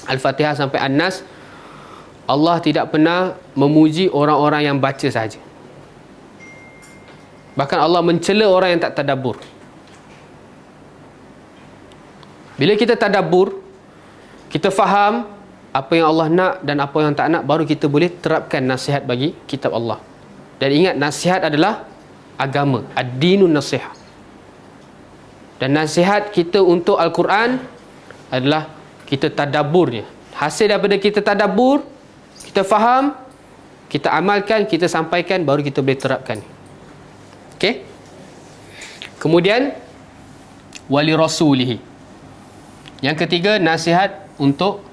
Al-Fatihah sampai An-Nas, Allah tidak pernah memuji orang-orang yang baca sahaja. Bahkan Allah mencela orang yang tak tadabbur. Bila kita tadabbur, kita faham apa yang Allah nak dan apa yang tak nak, baru kita boleh terapkan nasihat bagi kitab Allah. Dan ingat, nasihat adalah agama, ad-dinun nasihah. Dan nasihat kita untuk Al-Quran adalah kita tadabburnya. Hasil daripada kita tadabbur, kita faham, kita amalkan, kita sampaikan, baru kita boleh terapkan. Okey? Kemudian wali rasulihi. Yang ketiga, nasihat untuk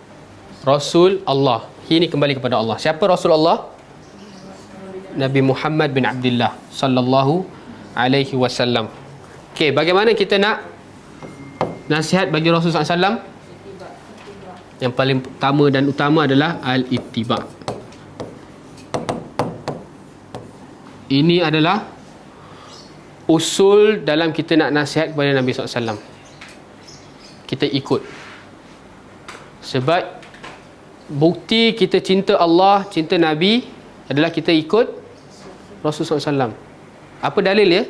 Rasul Allah. Ini kembali kepada Allah. Siapa Rasul Allah? Nabi Muhammad bin Abdullah sallallahu alaihi wasallam. Okey, bagaimana kita nak nasihat bagi Rasul sallallahu alaihi wasallam? Yang paling pertama dan utama adalah al-ittiba. Ini adalah usul dalam kita nak nasihat kepada Nabi SAW. Kita ikut. Sebab bukti kita cinta Allah, cinta Nabi adalah kita ikut Rasul SAW. Apa dalil ya?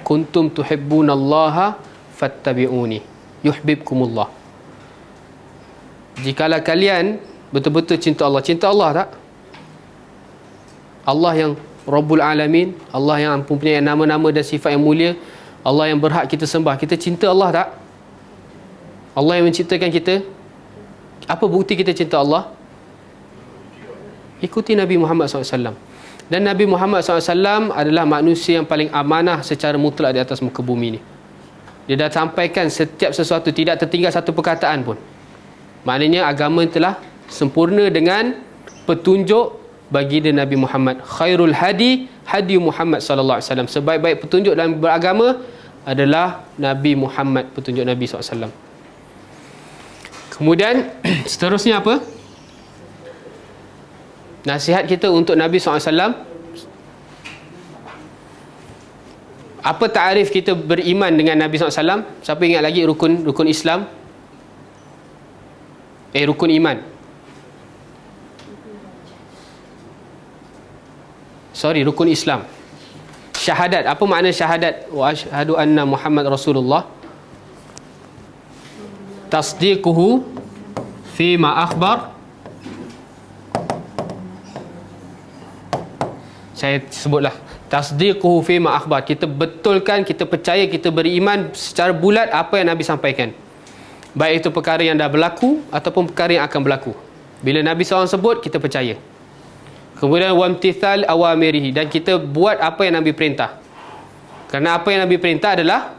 Kuntum tuhibbunallaha fattabi'uni yuhibbukumullah. Jikalau kalian betul-betul cinta Allah. Cinta Allah tak? Allah yang Rabbul Alamin, Allah yang mempunyai nama-nama dan sifat yang mulia, Allah yang berhak kita sembah. Kita cinta Allah tak? Allah yang menciptakan kita. Apa bukti kita cinta Allah? Ikuti Nabi Muhammad SAW. Dan Nabi Muhammad SAW adalah manusia yang paling amanah secara mutlak di atas muka bumi ni. Dia dah sampaikan setiap sesuatu, tidak tertinggal satu perkataan pun. Maknanya agama telah sempurna dengan petunjuk baginda Nabi Muhammad. Khairul hadi hadi Muhammad sallallahu alaihi wasallam. Sebaik-baik petunjuk dalam beragama adalah Nabi Muhammad, petunjuk Nabi SAW. Kemudian seterusnya apa? Nasihat kita untuk Nabi SAW. Apa ta'arif kita beriman dengan Nabi SAW? Siapa ingat lagi rukun Islam? Rukun iman. Rukun Islam. Syahadat. Apa makna syahadat? Wa asyhadu anna Muhammad Rasulullah. Tasdiquhu fi ma akhbar. Saya sebutlah, tasdiquhu fi ma akhbar. Kita betulkan, kita percaya, kita beriman secara bulat apa yang Nabi sampaikan. Baik itu perkara yang dah berlaku ataupun perkara yang akan berlaku. Bila Nabi SAW sebut, kita percaya. Kemudian wamtithal awamirihi, dan kita buat apa yang Nabi perintah. Kerana apa yang Nabi perintah adalah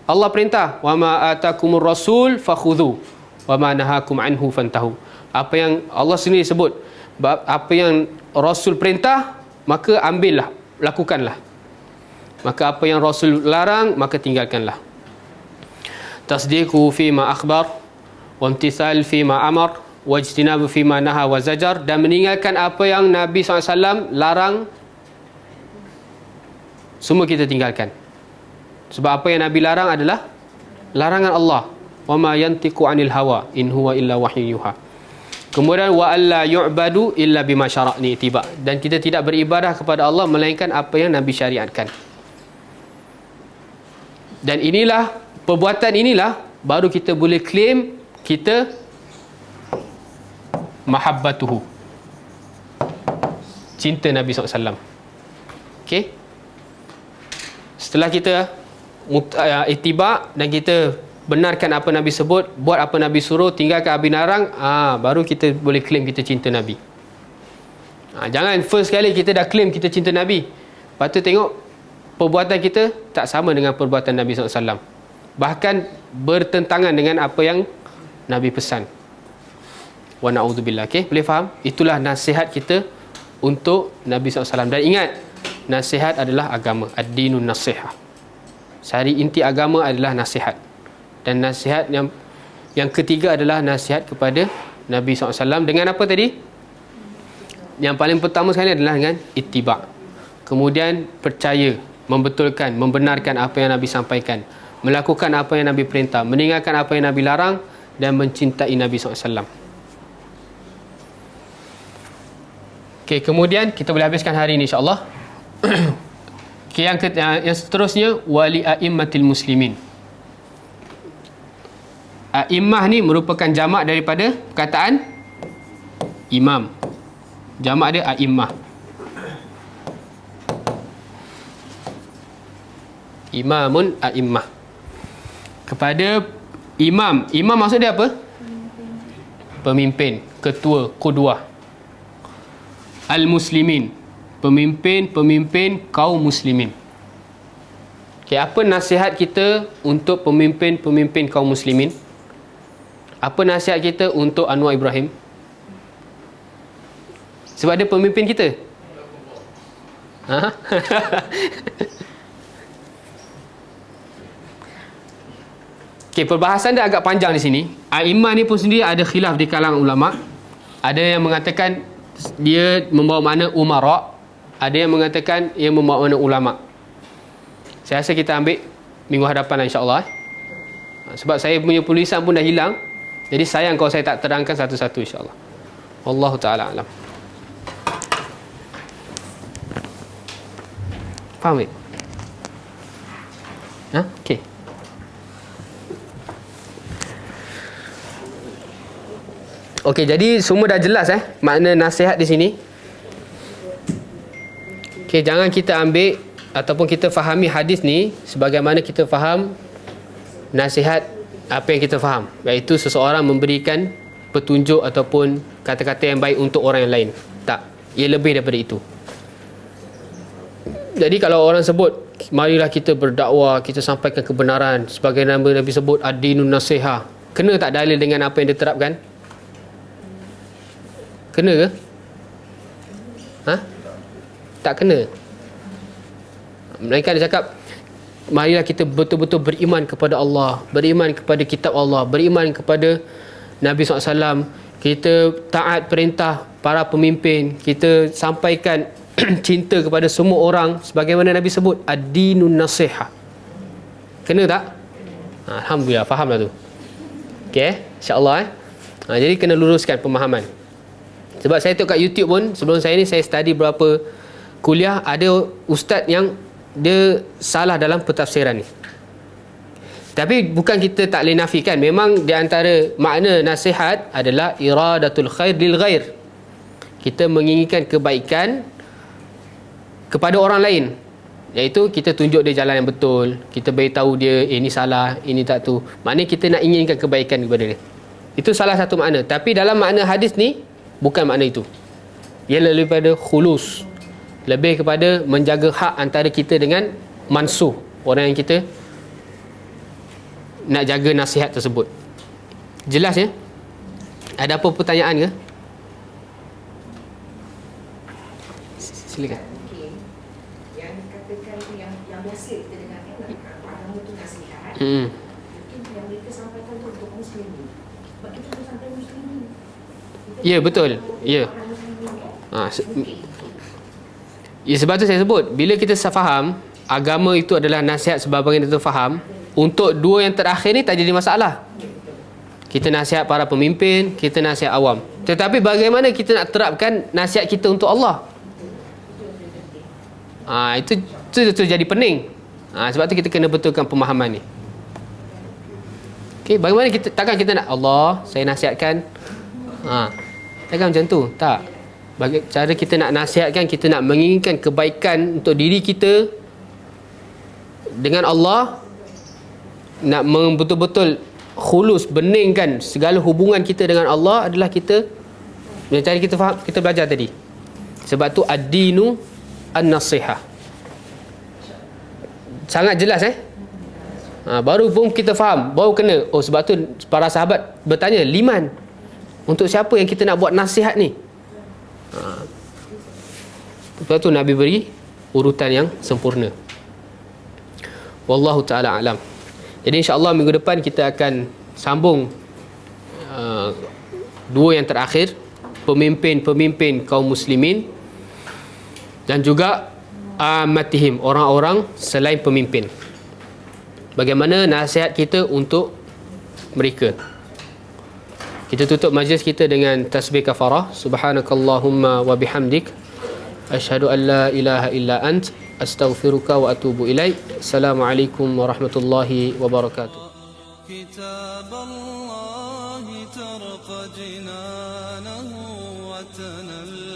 Allah perintah, wa ma atakumur rasul fakhudhu wa ma nahakum anhu fantahu. Apa yang Allah sendiri sebut, apa yang Rasul perintah, maka ambillah, lakukanlah. Maka apa yang Rasul larang, maka tinggalkanlah. Tasdiqu fi ma akhbar wa imtithal fi ma amar wajtinabu fi ma naha wa zajar, dan meninggalkan apa yang Nabi SAW larang, semua kita tinggalkan. Sebab apa yang Nabi larang adalah larangan Allah. Wa ma yantiqu anil hawa in huwa illa wahyun yuha. Kemudian wa alla yu'badu illa bima syara'ni tiba, dan kita tidak beribadah kepada Allah melainkan apa yang Nabi syariatkan. Dan inilah, perbuatan inilah baru kita boleh claim kita mahabbatuhu, cinta Nabi SAW. Okey. Setelah kita ittiba dan kita benarkan apa Nabi sebut, buat apa Nabi suruh, tinggalkan Nabi larang, baru kita boleh claim kita cinta Nabi. Jangan first kali kita dah claim kita cinta Nabi, lepas tu tengok perbuatan kita tak sama dengan perbuatan Nabi SAW. Bahkan bertentangan dengan apa yang Nabi pesan. Wa na'udzubillah. Okay, boleh faham? Itulah nasihat kita untuk Nabi SAW. Dan ingat, nasihat adalah agama. Ad-dinun nasihah. Sari inti agama adalah nasihat. Dan nasihat yang ketiga adalah nasihat kepada Nabi SAW. Dengan apa tadi? Yang paling pertama sekali adalah dengan ittiba'. Kemudian percaya, membetulkan, membenarkan apa yang Nabi sampaikan, melakukan apa yang Nabi perintah, meninggalkan apa yang Nabi larang, dan mencintai Nabi SAW. Okay, kemudian kita boleh habiskan hari ini insyaAllah. Okay, yang seterusnya, wali a'immatil muslimin. A'immah ni merupakan jamak daripada perkataan imam. Jamak dia a'immah. Imamun a'immah. Kepada imam. Imam maksud dia apa? Pemimpin, ketua, qudwah. Al-muslimin. Pemimpin kaum muslimin. Okay, apa nasihat kita untuk pemimpin kaum muslimin? Apa nasihat kita untuk Anwar Ibrahim? Sebab dia pemimpin kita. Ha? Okay, perbahasan dia agak panjang di sini. A'immah ni pun sendiri ada khilaf di kalangan ulama. Ada yang mengatakan dia membawa makna umara, ada yang mengatakan ia membawa makna ulama. Saya rasa kita ambil minggu hadapan insya-Allah. Sebab saya punya tulisan pun dah hilang. Jadi sayang kalau saya tak terangkan satu-satu insya-Allah. Wallahu taala alam. Faham tak? Ha? Okey. Okey, jadi semua dah jelas makna nasihat di sini. Okey, jangan kita ambil ataupun kita fahami hadis ni sebagaimana kita faham nasihat apa yang kita faham, iaitu seseorang memberikan petunjuk ataupun kata-kata yang baik untuk orang yang lain. Tak, ia lebih daripada itu. Jadi kalau orang sebut, marilah kita berdakwah, kita sampaikan kebenaran, sebagaimana Nabi sebut ad-dinun nasihah, kena tak dalil dengan apa yang diterapkan? Kena ke? Ha? Tak kena. Mereka ada cakap, marilah kita betul-betul beriman kepada Allah, beriman kepada kitab Allah, beriman kepada Nabi SAW, kita taat perintah para pemimpin, kita sampaikan cinta kepada semua orang sebagaimana Nabi sebut ad-dinun nasihah. Kena tak? Alhamdulillah, faham lah tu. Okay, insyaAllah jadi kena luruskan pemahaman. Sebab saya tengok kat YouTube pun, sebelum saya ni saya study berapa kuliah, ada ustaz yang dia salah dalam pentafsiran ni. Tapi bukan kita tak boleh nafikan, memang di antara makna nasihat adalah iradatul khair lil ghair. Kita menginginkan kebaikan kepada orang lain, iaitu kita tunjuk dia jalan yang betul, kita beritahu dia ini salah, ini tak tu. Maknanya kita nak inginkan kebaikan kepada dia. Itu salah satu makna. Tapi dalam makna hadis ni bukan makna itu. Ia lebih pada khulus, lebih kepada menjaga hak antara kita dengan mansuh, orang yang kita nak jaga nasihat tersebut. Jelas ya? Ada apa pertanyaan ke? Silakan. Okey. Yang dikatakan yang biasa kita dengar kan, agama tu nasihat. Mungkin yang mereka sampaikan tu untuk muslimin. Sebab kita tu sampai muslimin. Ya, betul. Ya. Ya, sebab tu saya sebut, bila kita faham agama itu adalah nasihat sebagaimana kita faham, untuk dua yang terakhir ni tak jadi masalah. Kita nasihat para pemimpin, kita nasihat awam. Tetapi bagaimana kita nak terapkan nasihat kita untuk Allah? Itu jadi pening. Sebab tu kita kena betulkan pemahaman ni. Okey, bagaimana kita, takkan kita nak Allah, saya nasihatkan. Takkan macam tu. Tak. Cara kita nak nasihatkan, kita nak menginginkan kebaikan untuk diri kita dengan Allah, nak betul-betul khulus, beningkan segala hubungan kita dengan Allah adalah kita, yang cara kita faham, kita belajar tadi. Sebab tu ad-dinu an-nasihah. Sangat jelas baru pun kita faham, baru kena. Oh, sebab tu para sahabat bertanya, liman, untuk siapa yang kita nak buat nasihat ni? Sebab tu Nabi beri urutan yang sempurna. Wallahu ta'ala alam. Jadi insya-Allah minggu depan kita akan sambung dua yang terakhir, pemimpin-pemimpin kaum muslimin dan juga amatihim, orang-orang selain pemimpin. Bagaimana nasihat kita untuk mereka. Kita tutup majlis kita dengan tasbih kafarah. Subhanakallahumma wa bihamdik, asyhadu an la ilaha illa ant, astaghfiruka wa atubu ilaik. Assalamualaikum warahmatullahi wabarakatuh. كتاب الله ترق جنانه وتنل